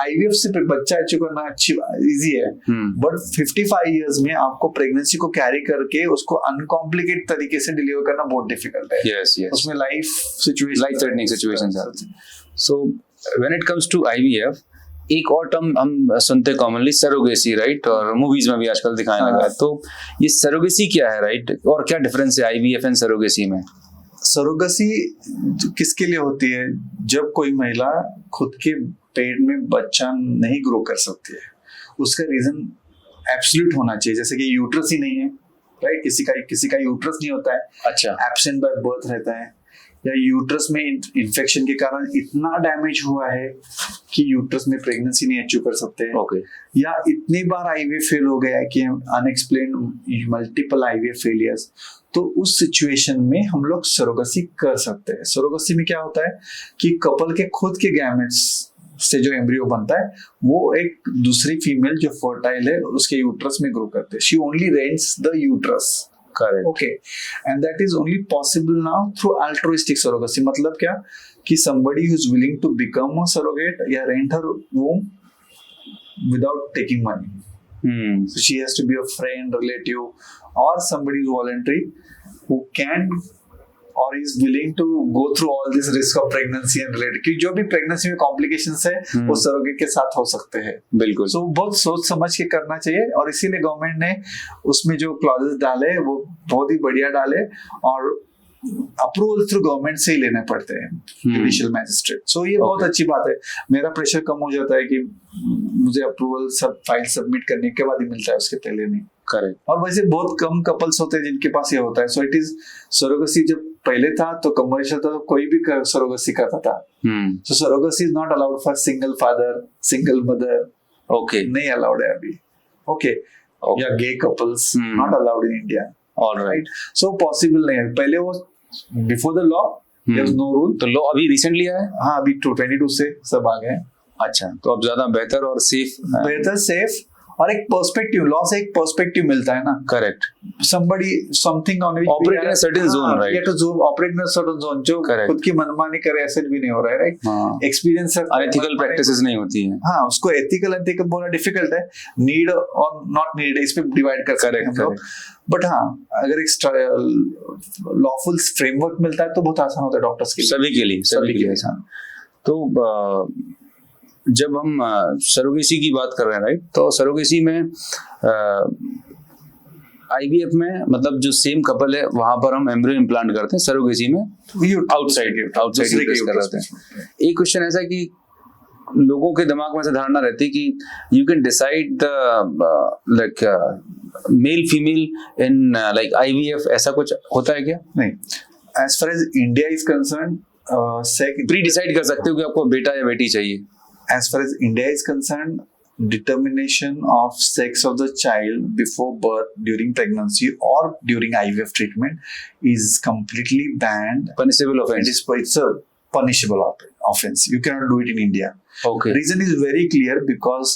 [SPEAKER 1] IVF से बच्चा अचीव करना अच्छी इजी है, बट 55 years में आपको प्रेगनेंसी को कैरी करके उसको अनकॉम्प्लिकेटेड तरीके से डिलीवर करना बहुत डिफिकल्ट है।
[SPEAKER 2] yes, yes.
[SPEAKER 1] उसमें लाइफ थ्रेटनिंग सिचुएशंस आती हैं।
[SPEAKER 2] So when it comes to IVF, एक और टर्म हम सुनते कॉमनली, सरोगेसी, राइट, और मूवीज में भी आजकल दिखाने लगा है। तो ये सरोगेसी क्या है, राइट, और क्या डिफरेंस है IVF एंड सरोगेसी में?
[SPEAKER 1] सरोगेसी किसके लिए होती है? जब कोई महिला खुद के पेट में बच्चा नहीं ग्रो कर सकती है, उसका रीजन एब्सोल्यूट होना चाहिए, जैसे कि यूट्रस ही नहीं है, राइट, किसी का यूट्रस नहीं होता है, अच्छा, एब्सेंट बाय बर्थ रहता है, या यूट्रस में इन्फेक्शन के कारण इतना डैमेज हुआ है कि यूट्रस में प्रेगनेंसी नहीं अचीव कर सकते हैं,
[SPEAKER 2] okay.
[SPEAKER 1] या इतनी बार IVF फेल हो गया है कि अनएक्सप्लेन्ड मल्टीपल IVF फेलियर्स, तो उस सिचुएशन में हम लोग सरोगेसी कर सकते हैं। सरोगेसी में क्या होता है कि कपल के खुद के गैमेट्स से जो एम्ब्रियो बनता है वो एक दूसरी फीमेल जो फर्टाइल है उसके यूट्रस में ग्रो करते हैं। She only rents the uterus,
[SPEAKER 2] correct,
[SPEAKER 1] okay, and that is only possible now through altruistic surrogacy. मतलब क्या कि somebody who is willing to become a surrogate या rent her womb without taking money. So she has to be a friend, relative, or somebody who's voluntary who can or is willing to go through all this risk of pregnancy and related, क्योंकि जो भी प्रेगनेंसी में कॉम्प्लिकेशंस है वो सरोगेट के साथ हो सकते हैं।
[SPEAKER 2] बिल्कुल,
[SPEAKER 1] सो बहुत सोच समझ के करना चाहिए, और इसीलिए गवर्नमेंट ने उसमें जो क्लॉजेस डाले वो बहुत ही बढ़िया डाले, और अप्रूवल थ्रू गवर्नमेंट से ही लेने पड़ते हैं, जुडिशियल मैजिस्ट्रेट। सो ये बहुत अच्छी बात है, मेरा प्रेशर कम हो जाता है कि मुझे अप्रूवल सब फाइल सबमिट करने के बाद ही मिलता है, उसके पहले नहीं।
[SPEAKER 2] करेक्ट।
[SPEAKER 1] और वैसे बहुत कम कपल्स होते हैं जिनके पास ये होता है। सो इट इज सरोगेसी जब पहले था तो कमर्शियल था, तो कोई भी सरोगेसी करता था। So surrogacy is not allowed for single father, single mother,
[SPEAKER 2] okay,
[SPEAKER 1] नहीं अलाउड है अभी। ओके, या gay couples not allowed in India. Alright, so possible नहीं है। पहले वो before the law there was no rule,
[SPEAKER 2] तो लॉ अभी रिसेंटली आया है?
[SPEAKER 1] हाँ, अभी 22 से सब आ गए हैं।
[SPEAKER 2] अच्छा, तो अब ज्यादा बेहतर और
[SPEAKER 1] बेहतर, सेफ, और एक पर्सपेक्टिव, लॉ से एक पर्सपेक्टिव मिलता है ना।
[SPEAKER 2] Correct.
[SPEAKER 1] somebody something on which
[SPEAKER 2] Operate in a certain zone, right?
[SPEAKER 1] You have to operate in a certain zone, जो
[SPEAKER 2] Correct.
[SPEAKER 1] खुद की मनमानी करे ऐसे भी नहीं हो रहा है, राइट? एक्सपीरियंस,
[SPEAKER 2] अनएथिकल प्रैक्टिसेस नहीं होती हैं।
[SPEAKER 1] हाँ, उसको एथिकल एथिकल बोलना डिफिकल्ट है, नीड और नॉट नीड इस पे डिवाइड कर सकते हैं हम लोग। बट हाँ, अगर एक लॉफुल फ्रेमवर्क मिलता है तो बहुत आसान होता है डॉक्टर्स के लिए,
[SPEAKER 2] सभी के लिए आसान। तो जब हम सरोगेसी की बात कर रहे हैं, राइट, तो सरोगेसी में आईवीएफ में मतलब जो सेम कपल है वहां पर हम एम्ब्रियो इम्प्लांट करते हैं, सरोगेसी में आउटसाइड यूज कर रहे हैं। एक क्वेश्चन ऐसा है कि लोगों के दिमाग में ऐसा धारणा रहती है कि you can decide the like male female in like IVF, ऐसा कुछ होता है क्या?
[SPEAKER 1] नहीं, as far as India is concern,
[SPEAKER 2] pre decide कर सकते हो कि आपको बेटा या बेटी चाहिए?
[SPEAKER 1] As far as India is concerned, determination of sex of the child before birth, during pregnancy, or during IVF treatment is completely banned.
[SPEAKER 2] Punishable offense.
[SPEAKER 1] It's a punishable offense. You cannot do it in India.
[SPEAKER 2] Okay.
[SPEAKER 1] Reason is very clear, because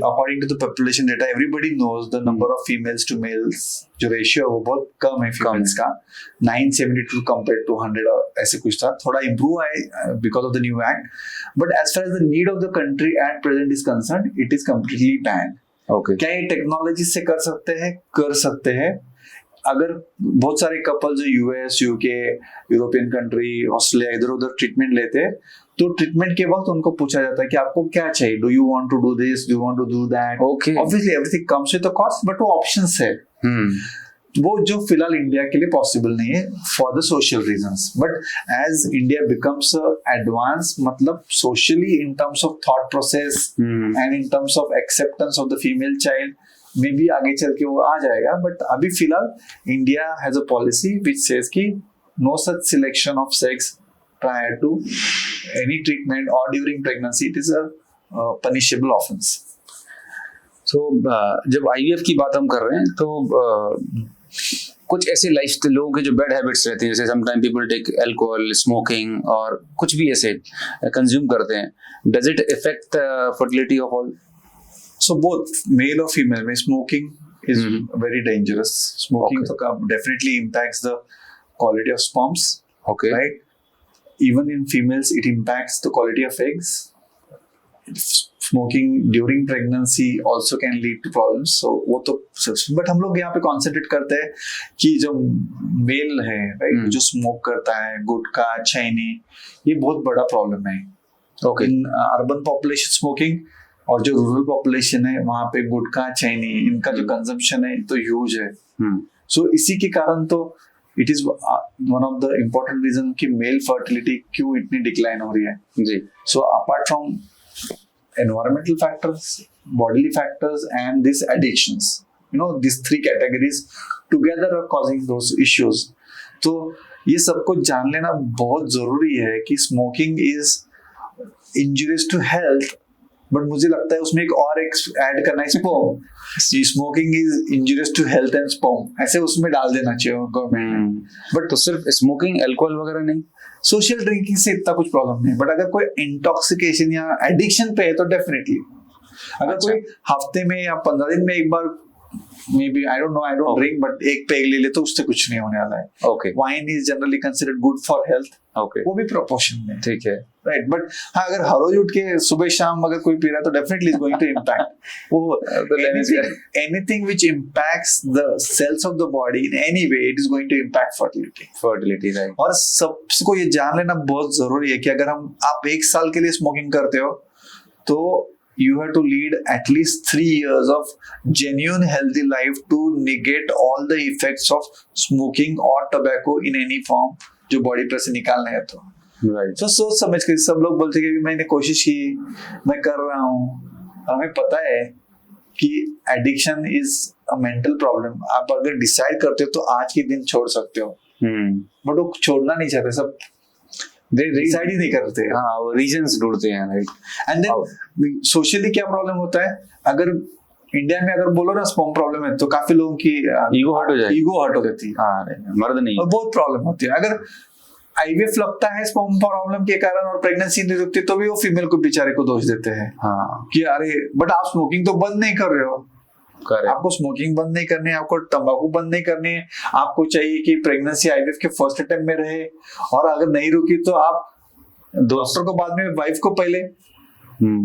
[SPEAKER 1] according to the population data, everybody knows the number of females to males जो रेशियो है वो बहुत कम है फीमेल्स का, 972 compared to 100 ऐसे कुछ था, थोड़ा इम्प्रूव है because of the new act, but as far as the need of the country at present is concerned, it is completely banned.
[SPEAKER 2] Okay.
[SPEAKER 1] क्या ये टेक्नोलॉजी से कर सकते हैं अगर बहुत सारे कपल जो US, UK, European country, Australia इधर उधर ट्रीटमेंट लेते हैं, तो ट्रीटमेंट के वक्त उनको पूछा जाता है कि आपको क्या चाहिए, do you want to do this, do you want to do that.
[SPEAKER 2] Okay,
[SPEAKER 1] obviously everything comes with a cost, but वो ऑप्शंस है। वो जो फिलहाल इंडिया के लिए पॉसिबल नहीं है for the social reasons, but as India becomes advance, मतलब socially in terms of thought process and in terms of acceptance of the female child, may be आगे चल के वो आ जाएगा। बट अभी फिलहाल India has a policy which says कि no such selection of sex prior to any treatment or during pregnancy. It is a punishable offense.
[SPEAKER 2] So जब आईवीएफ की बात हम कर रहे हैं तो कुछ ऐसे लाइफस्टाइल लोगों के जो बैड हैबिट्स रहते हैं, जैसे sometime people take alcohol, smoking और कुछ भी ऐसे कंज्यूम करते हैं, does it effect fertility of all?
[SPEAKER 1] So both male or female में smoking is very dangerous. Smoking definitely impacts the quality of sperms.
[SPEAKER 2] Okay.
[SPEAKER 1] Right? Even in females, it impacts the quality of eggs. Smoking during pregnancy also can lead to problems. So वो तो, but हम लोग यहाँ पे concentrate करते हैं कि जो मेल है, right, जो स्मोक करता है, गुटखा, चैनी, ये बहुत बड़ा प्रॉब्लम है।
[SPEAKER 2] Okay.
[SPEAKER 1] In urban population smoking और जो रूरल पॉपुलेशन है वहाँ पे गुटखा, चैनी, इनका जो कंजम्पशन है तो ह्यूज है। So इसी के कारण तो it is one of the important reason कि मेल फर्टिलिटी क्यों इतनी डिक्लाइन हो रही है
[SPEAKER 2] जी।
[SPEAKER 1] So apart from environmental factors, bodily factors and this addictions, you know, this 3 categories together are causing those issues. तो ये सबको जान लेना बहुत जरूरी है कि smoking is injurious to health, but मुझे लगता है उसमें एक और ऐड करना है, sperm. Smoking is injurious to health and sperm, ऐसे उसमें डाल देना चाहिए गवर्नमेंट। बट
[SPEAKER 2] तो सिर्फ स्मोकिंग, अल्कोहल वगैरह नहीं,
[SPEAKER 1] सोशल ड्रिंकिंग से इतना कुछ प्रॉब्लम नहीं, बट अगर कोई इंटॉक्सिकेशन या एडिक्शन पे है तो डेफिनेटली, अगर कोई हफ्ते में या 15 दिन में एक बार, may be, I don't know, I don't drink, but एक पेग ले ले तो उससे कुछ नहीं होने वाला है।
[SPEAKER 2] Okay,
[SPEAKER 1] wine is generally considered good for health.
[SPEAKER 2] Okay,
[SPEAKER 1] वो भी प्रोपोर्शन में,
[SPEAKER 2] ठीक है,
[SPEAKER 1] राइट। बट हाँ, अगर हर रोज उठ के सुबह शाम अगर कोई पी रहा है तो definitely is going to impact वो anything which impacts the cells of the body in any way, it is going to impact fertility, right. और सबको ये जान लेना बहुत जरूरी है कि अगर आप 1 साल के लिए स्मोकिंग करते हो तो you have to lead at least 3 years of genuine healthy life to negate all the effects of smoking or tobacco in any form जो बॉडी पर से निकालना है तो
[SPEAKER 2] राइट।
[SPEAKER 1] तो सोच समझ के सब लोग बोलते हैं कि मैंने कोशिश की, मैं कर रहा हूँ। हमें पता है कि addiction is a mental problem. आप अगर डिसाइड करते हो तो आज के दिन छोड़ सकते हो, बट वो छोड़ना नहीं चाहते, सब डिसाइड ही नहीं करते।
[SPEAKER 2] हाँ, वो रीजंस ढूंढते हैं, राइट।
[SPEAKER 1] एंड देन सोशली क्या प्रॉब्लम होता है, अगर इंडिया में अगर बोलो ना स्पर्म प्रॉब्लम है तो काफी लोगों की
[SPEAKER 2] ईगो हर्ट हो जाएगी,
[SPEAKER 1] ईगो हर्ट हो जाती है।
[SPEAKER 2] हाँ, मर्द नहीं,
[SPEAKER 1] और बहुत प्रॉब्लम होती है। अगर आईवीएफ लगता है स्पर्म प्रॉब्लम के कारण और प्रेगनेंसी नहीं रुकती तो भी वो फीमेल को बेचारे को दोष देते हैं।
[SPEAKER 2] हाँ,
[SPEAKER 1] कि अरे बट आप स्मोकिंग तो बंद नहीं कर रहे हो।
[SPEAKER 2] करेक्ट।
[SPEAKER 1] आपको स्मोकिंग बंद नहीं करनी है, आपको तंबाकू बंद नहीं करनी है, आपको चाहिए कि प्रेगनेंसी आईवीएफ के फर्स्ट अटेम्प्ट में रहे, और अगर नहीं रुकी तो आप डॉक्टर को बाद में, वाइफ को पहले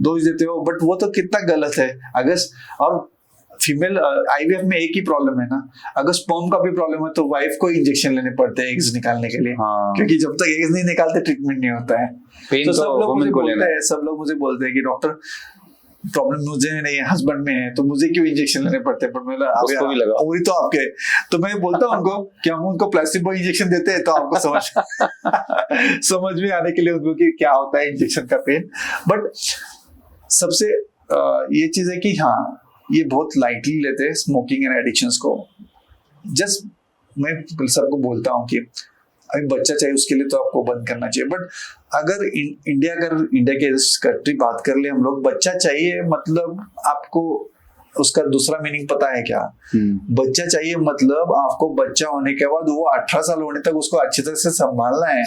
[SPEAKER 1] दोष देते हो। बट वो तो कितना गलत है। अगर और फीमेल आईवीएफ में एक ही प्रॉब्लम है ना, अगर स्पर्म का भी प्रॉब्लम है तो वाइफ को इंजेक्शन लेने पड़ते हैं एग्स निकालने के लिए।
[SPEAKER 2] हाँ।
[SPEAKER 1] क्योंकि जब तक एग्स नहीं निकालते ट्रीटमेंट नहीं होता है। तो सब लोग मुझे बोलते हैं कि डॉक्टर प्रॉब्लम मुझे नहीं है, हस्बैंड में है, तो मुझे क्यों इंजेक्शन लेने पड़ते हैं। पर मैं
[SPEAKER 2] उसको भी लगा,
[SPEAKER 1] वही तो आपके। तो मैं बोलता हूँ उनको कि हम उनको प्लेसिबो इंजेक्शन देते हैं तो आपको समझ में आने के लिए उनको कि क्या होता है इंजेक्शन का पेन। बट सबसे ये चीज है कि हाँ, ये बहुत लाइटली लेते हैं स्मोकिंग एंड एडिक्शंस को। जस्ट मैं सबको बोलता हूँ कि अभी बच्चा चाहिए उसके लिए तो आपको बंद करना चाहिए। बट अगर इंडिया के कंट्री बात कर ले हम लोग, बच्चा चाहिए मतलब आपको उसका दूसरा मीनिंग पता है क्या? बच्चा चाहिए मतलब आपको बच्चा होने के बाद वो 18 साल होने तक उसको अच्छी तरह से संभालना है।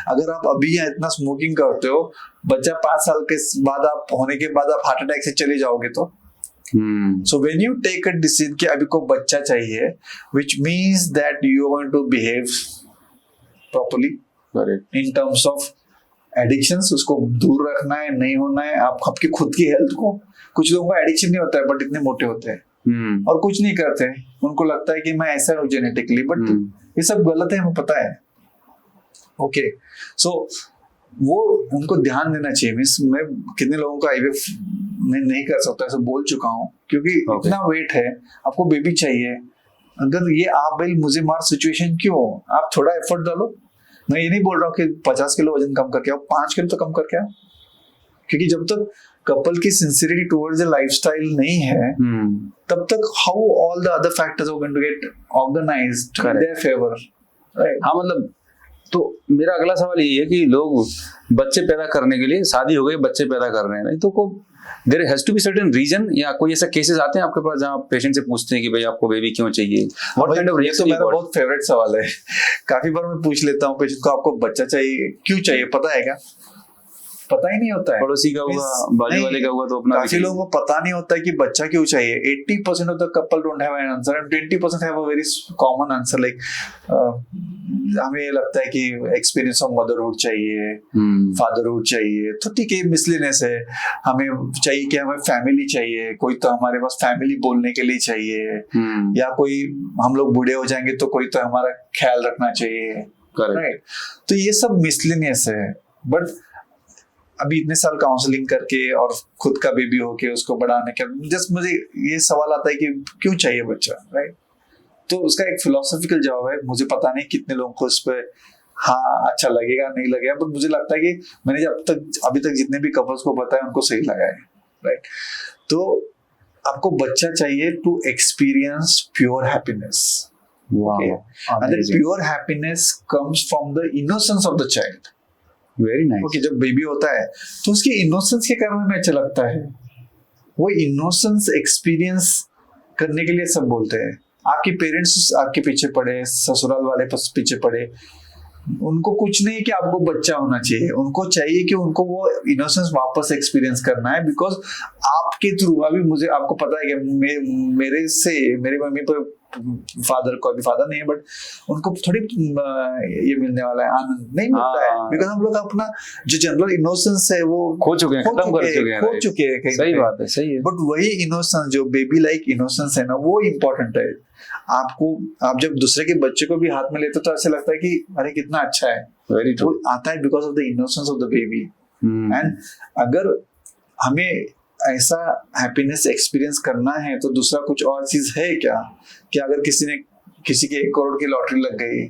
[SPEAKER 1] अगर आप अभी इतना स्मोकिंग करते हो, बच्चा 5 साल के बाद आप होने के बाद आप हार्ट अटैक से चले जाओगे तो। So when you take a decision कि अभी को बच्चा चाहिए, which means that you are going to behave properly in terms of addictions, उसको दूर रखना है, नहीं होना है। आप आपकी खुद की हेल्थ को, कुछ लोगों का एडिक्शन नहीं होता है बट इतने मोटे होते हैं और कुछ नहीं करते, उनको लगता है कि मैं ऐसा हूँ जेनेटिकली, बट ये सब गलत है, हमें पता है। ओके, सो वो उनको ध्यान देना चाहिए। मीन्स मैं कितने लोगों को आईवीएफ मैं नहीं कर सकता ऐसा बोल चुका हूँ, क्योंकि इतना वेट है, आपको बेबी चाहिए। अगर ये आप भाई मुझे मार सिचुएशन क्यों, आप थोड़ा एफर्ट डालो। मैं ये नहीं बोल रहा हूँ कि 50 किलो वजन कम करके आओ, 5 किलो तो कम करके आओ। क्योंकि जब तक कपल की सिंसियरिटी टुवर्ड्स द लाइफस्टाइल नहीं है, तब तक how all the other factors are going to get organised in their favour, right?
[SPEAKER 2] हाँ, मतलब तो मेरा अगला सवाल ये है कि लोग बच्चे पैदा करने के लिए, शादी हो गई, बच्चे पैदा कर रहे हैं, नहीं तो को there has to be certain reason, या कोई ऐसा केसेस आते हैं आपके पास जहाँ पेशेंट से पूछते हैं कि भाई आपको बेबी क्यों चाहिए? What kind of reaction?
[SPEAKER 1] मेरा बहुत फेवरेट सवाल है। काफी बार मैं पूछ लेता हूँ पेशेंट को, आपको बच्चा चाहिए, क्यों चाहिए, पता है क्या? पता ही नहीं होता है।
[SPEAKER 2] पड़ोसी का हुआ, बाजू वाले का हुआ, तो अपना
[SPEAKER 1] काफी लोगों को पता नहीं होता है कि बच्चा क्यों चाहिए। 80% of the couple don't have an answer and 20% have a very common answer. Like हमें लगता है कि एक्सपीरियंस ऑफ मदरहुड चाहिए, फादरहुड चाहिए, तो ठीक है, मिसलिनेस है। हमें चाहिए कि हमें फैमिली चाहिए, कोई तो हमारे पास फैमिली बोलने के लिए चाहिए, या कोई हम लोग बूढ़े हो जाएंगे तो कोई तो हमारा ख्याल रखना चाहिए, राइट? तो ये सब मिसलिनियस है। बट अभी इतने साल काउंसलिंग करके और खुद का बेबी होके उसको बढ़ाने के, जस्ट मुझे ये सवाल आता है कि क्यों चाहिए बच्चा, राइट? तो उसका एक फिलोसॉफिकल जवाब है। मुझे पता नहीं कितने लोगों को उस पर हाँ अच्छा लगेगा नहीं लगेगा, बट मुझे लगता है कि मैंने अभी तक जितने भी कपल्स को बताया उनको सही लगा है, राइट? तो आपको बच्चा चाहिए to experience pure happiness. Pure happiness comes from the innocence of the child.
[SPEAKER 2] Very nice.
[SPEAKER 1] Okay, जब बेबी होता है तो उसकी इनोसेंस के कारण हमें अच्छा लगता है। वो इनोसेंस एक्सपीरियंस करने के लिए सब बोलते हैं। आपके पेरेंट्स आपके पीछे पड़े, ससुराल वाले पीछे पड़े, उनको कुछ नहीं कि आपको बच्चा होना चाहिए, उनको चाहिए कि उनको वो इनोसेंस वापस एक्सपीरियंस करना है। बिकॉज आपके थ्रू, अभी मुझे आपको पता है कि मेरे से मेरी मम्मी पर फादर को, अभी फादर नहीं है बट उनको थोड़ी ये मिलने वाला है, आनंद नहीं मिलता है। बिकॉज हम लोग अपना जो जनरल इनोसेंस है वो
[SPEAKER 2] खो चुके हैं,
[SPEAKER 1] खो चुके हैं।
[SPEAKER 2] सही बात है, सही है।
[SPEAKER 1] बट वही इनोसेंस जो बेबी लाइक इनोसेंस है ना, वो इम्पोर्टेंट है। आप जब दूसरे के बच्चे को भी हाथ में लेते तो ऐसे लगता है कि अरे कितना अच्छा है।
[SPEAKER 2] Very true.
[SPEAKER 1] आता है because of the innocence of the baby. And अगर हमें ऐसा हैप्पीनेस एक्सपीरियंस करना है तो दूसरा कुछ और चीज है क्या? कि अगर किसी के 1 करोड़ की लॉटरी लग गई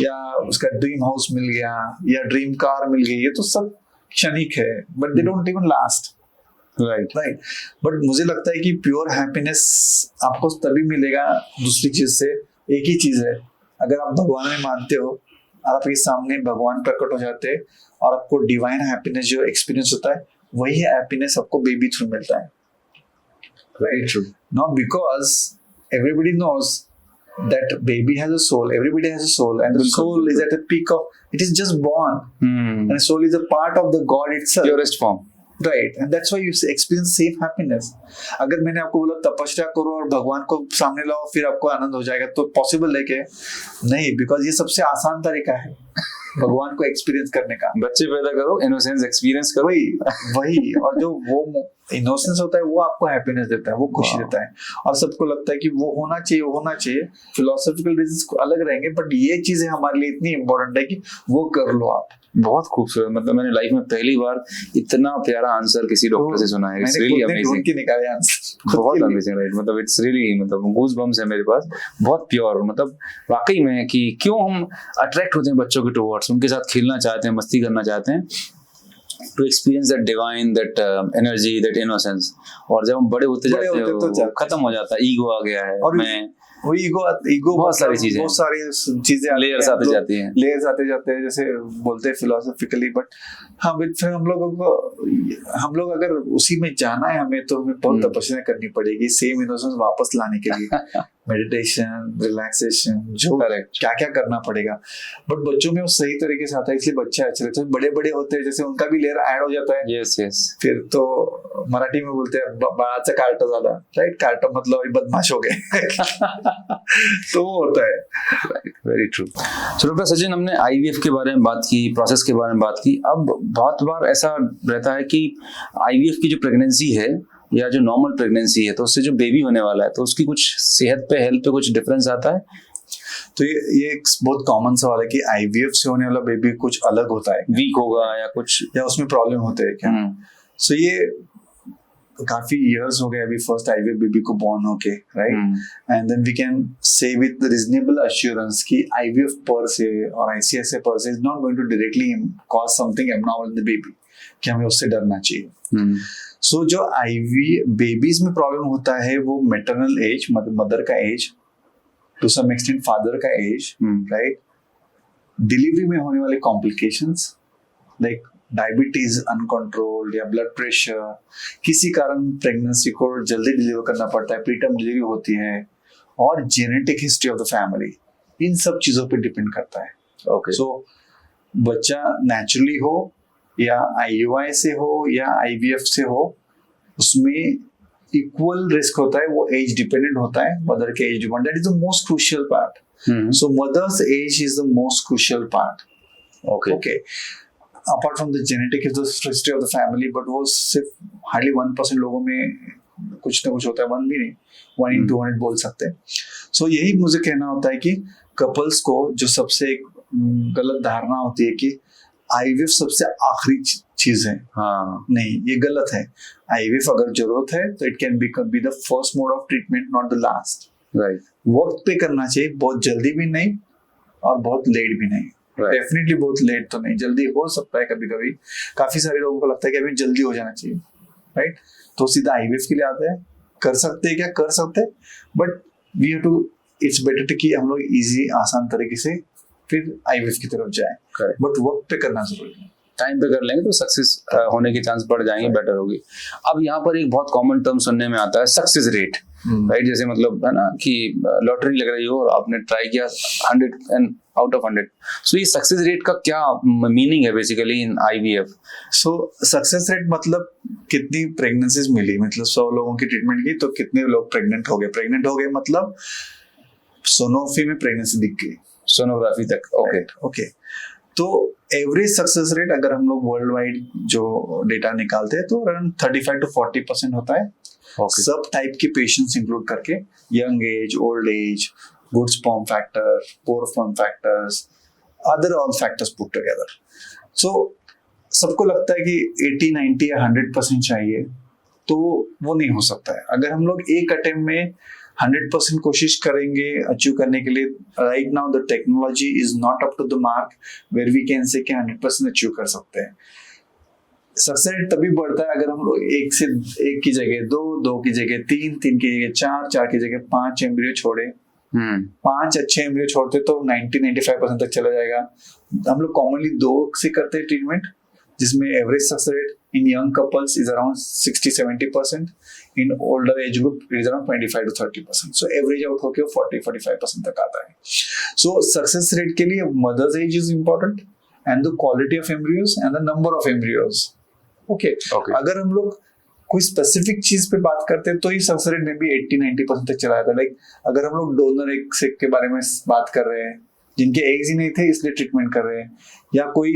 [SPEAKER 1] या उसका ड्रीम हाउस मिल गया या ड्रीम कार मिल गई, ये तो सब क्षणिक है, but they don't even last.
[SPEAKER 2] Right.
[SPEAKER 1] But मुझे लगता है कि प्योर हैप्पीनेस आपको तभी मिलेगा दूसरी चीज से। एक ही चीज है, अगर आप भगवान में मानते हो और आपके सामने भगवान प्रकट हो जाते हैं और आपको डिवाइन हैप्पीनेस जो एक्सपीरियंस होता है, वही हैप्पीनेस आपको बेबी थ्रू मिलता है।
[SPEAKER 2] Very true.
[SPEAKER 1] Not because everybody knows that baby has a soul. Everybody has a soul, and the
[SPEAKER 2] बिल्कुल,
[SPEAKER 1] soul is at the peak of. It is just born, and soul is a part of the God itself.
[SPEAKER 2] Purest form.
[SPEAKER 1] Right, and that's why you experience same happiness. अगर मैंने आपको बोला तपस्या करो और भगवान को सामने लाओ फिर आपको आनंद हो जाएगा, तो पॉसिबल है क्या? नहीं, बिकॉज ये सबसे आसान तरीका है भगवान को एक्सपीरियंस करने का।
[SPEAKER 2] बच्चे पैदा करो, इनोसेंस एक्सपीरियंस करो।
[SPEAKER 1] वही और जो वो इनोसेंस होता है वो आपको हैप्पीनेस देता है, वो खुशी देता है। और सबको लगता है कि वो होना चाहिए। फिलोसॉफिकल रीजंस अलग रहेंगे, बट ये चीजें हमारे लिए इतनी इंपॉर्टेंट है कि वो कर लो आप।
[SPEAKER 2] बहुत खूबसूरत, मतलब मैंने लाइफ में पहली बार इतना प्यारा आंसर किसी डॉक्टर से सुना है। It's really amazing.
[SPEAKER 1] निकाले आंसर
[SPEAKER 2] बहुत अमेजिंग, राइट? मतलब इट्स रियली, मतलब गूज बम्स है मेरे पास, बहुत प्योर। मतलब वाकई में कि क्यों हम अट्रैक्ट होते हैं बच्चों के टुवर्ड्स, उनके साथ खेलना चाहते हैं, मस्ती करना चाहते हैं, to experience that divine, that energy, that innocence. और जब हम बड़े होते जाते हैं तो खत्म हो जाता है, ईगो आ गया है, मैं
[SPEAKER 1] वो ईगो
[SPEAKER 2] बहुत सारी
[SPEAKER 1] चीजें
[SPEAKER 2] लेयर्स आते जाते हैं,
[SPEAKER 1] जैसे बोलते हैं फिलोसॉफिकली। बट हाँ, फिर हम लोग अगर उसी में जाना है हमें, तो हमें बहुत तपस्या करनी पड़ेगी सेम इनोसेंस वापस लाने के लिए। मेडिटेशन, रिलैक्सेशन, जो क्या क्या करना पड़ेगा। बट बच्चों में वो सही तरीके से आता है, इसलिए बच्चे अच्छे रहते हैं। बड़े बड़े होते हैं, जैसे उनका भी लेयर ऐड हो जाता है।
[SPEAKER 2] यस।
[SPEAKER 1] फिर तो मराठी में बोलते हैं बाळाचा कार्ट झाला, राइट? कार्ट मतलब बदमाश हो गए। तो वो होता है।
[SPEAKER 2] Very true. So doctor Sachin, हमने आईवीएफ के बारे में बात की, प्रोसेस के बारे में बात की। अब बहुत बार ऐसा रहता है कि आईवीएफ की जो प्रेगनेंसी है या जो नॉर्मल प्रेगनेंसी है, तो उससे जो बेबी होने वाला है, तो उसकी कुछ सेहत पे, हेल्थ पे कुछ डिफरेंस आता है?
[SPEAKER 1] तो ये एक बहुत कॉमन सवाल है कि आईवीएफ से होने वाला बेबी कुछ अलग होता है,
[SPEAKER 2] वीक होगा या कुछ, या
[SPEAKER 1] उसमें प्रॉब्लम होते हैं क्या? सो ये काफी इयर्स हो गए अभी फर्स्ट आईवीएफ बेबी को बॉर्न होके, right? And then we can say with reasonable assurance कि आईवीएफ पर से और आईसीएसए पर से is not going to directly cause something abnormal in the baby, कि हमें उससे डरना चाहिए। सो जो आईवी बेबीज में प्रॉब्लम होता है वो मैटरनल एज, मतलब मदर का age, to some extent father का एज, राइट? डिलीवरी में होने वाले कॉम्प्लिकेशंस लाइक डायबिटीज अनकंट्रोल्ड या ब्लड प्रेशर, किसी कारण प्रेगनेंसी को जल्दी डिलीवर करना पड़ता है, प्रीटर्म डिलीवरी होती है, और genetic history of the family, इन सब चीजों पे डिपेंड करता है।
[SPEAKER 2] ओके।
[SPEAKER 1] सो बच्चा नेचुरली हो या आईयूआई से हो या आईवीएफ से हो, उसमें इक्वल रिस्क होता है, वो एज डिपेंडेंट होता है, मदर के age dependent. That is the most crucial part. So mother's age is the most crucial part. Okay, apart from the genetic history of the family, but वो सिर्फ हार्डली 1% लोगों में कुछ ना कुछ होता है, 1 भी नहीं, 1 in 200 बोल सकते हैं। सो यही मुझे कहना होता है कि कपल्स को जो सबसे एक गलत धारणा होती है कि आईवीएफ सबसे आखिरी चीज है।
[SPEAKER 2] हाँ,
[SPEAKER 1] नहीं, ये गलत है। आईवीएफ अगर जरूरत है तो it can be the first mode of treatment, not the last.
[SPEAKER 2] Right.
[SPEAKER 1] वक्त पे करना चाहिए, बहुत जल्दी भी नहीं और बहुत लेट भी नहीं। डेफिनेटली बहुत लेट तो नहीं, जल्दी हो सकता है कभी कभी। काफी सारे लोगों को लगता है कि अभी जल्दी हो जाना चाहिए, राइट? तो सीधा आईवीएफ के लिए आते हैं। कर सकते हैं क्या? कर सकते हैं, but we have to, it's better कि हम लोग इजी आसान तरीके से फिर आईवीएफ की तरफ जाए, बट वक्त पे करना जरूरी है।
[SPEAKER 2] टाइम पे कर लेंगे तो सक्सेस होने के चांस बढ़ जाएंगे, बेटर होगी। अब यहाँ पर एक बहुत कॉमन टर्म सुनने में आता है, सक्सेस रेट, राइट? जैसे मतलब है ना कि लॉटरी लग रही हो और आपने ट्राई किया 100 एंड आउट ऑफ 100। सो ये सक्सेस रेट का क्या मीनिंग है basically in IVF?
[SPEAKER 1] So success rate मतलब कितनी प्रेगनेंसीज मिली, मतलब 100 लोगों की ट्रीटमेंट की तो कितने लोग प्रेग्नेंट हो गए मतलब सोनोग्राफी में प्रेगनेंसी दिख गई,
[SPEAKER 2] सोनोग्राफी तक।
[SPEAKER 1] ओके। तो एवरेज सक्सेस रेट अगर हम लोग वर्ल्ड वाइड जो डेटा निकालते हैं तो अराउंड 35 to 40% होता है। सब टाइप के पेशेंट्स इंक्लूड करके, young age, old age, good sperm factor, poor sperm factors, other all factors put together. So सबको लगता है कि 80, 90 या 100% चाहिए, तो वो नहीं हो सकता है। अगर हम लोग एक अटेम्प्ट में 100% कोशिश करेंगे अचीव करने के लिए, right now the technology is not up to the mark where we can say 100% achieve कर सकते हैं। सक्सेस रेट तभी बढ़ता है अगर हम लोग एक की जगह दो की जगह तीन की जगह चार की जगह 5 एम्ब्रियो छोड़े, 5 अच्छे एम्ब्रियो छोड़ते तो 90-95% तक चला जाएगा। हम लोग कॉमनली 2 से करते हैं ट्रीटमेंट, जिसमें average success rate in young couples is around 60-70%, in older age group it is around 25-30%। So average out होकर 40-45% तक आता है। सो सक्सेस रेट के लिए mother's age is important and the quality of embryos and the number of embryos. Okay, अगर हम लोग कोई स्पेसिफिक चीज पे बात करते हैं तो ये सक्सेस रेट में भी 80-90% तक चला जाता है। लाइक अगर हम लोग डोनर एग के बारे में बात कर रहे हैं, जिनके एग्स ही नहीं थे इसलिए ट्रीटमेंट कर रहे हैं, या कोई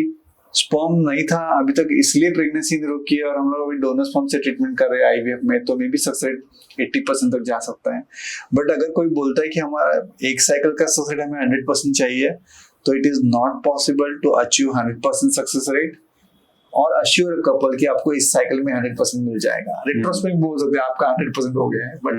[SPEAKER 1] स्पर्म नहीं था अभी तक इसलिए प्रेगनेंसी नहीं रुकी है और हम लोग अभी डोनर स्पर्म से ट्रीटमेंट कर रहे हैं आईवीएफ में, तो मे बी सक्सेस रेट 80% तक जा सकता है। बट अगर कोई बोलता है कि हमारा एक साइकिल का सक्सेस रेट हमें 100% चाहिए, तो it is not possible to achieve 100% success rate और अश्योर कपल कि आपको इस साइकिल में 100% मिल जाएगा। रेट्रोस्पेक्ट बोल सकते हैं आपका 100% हो गया है, बट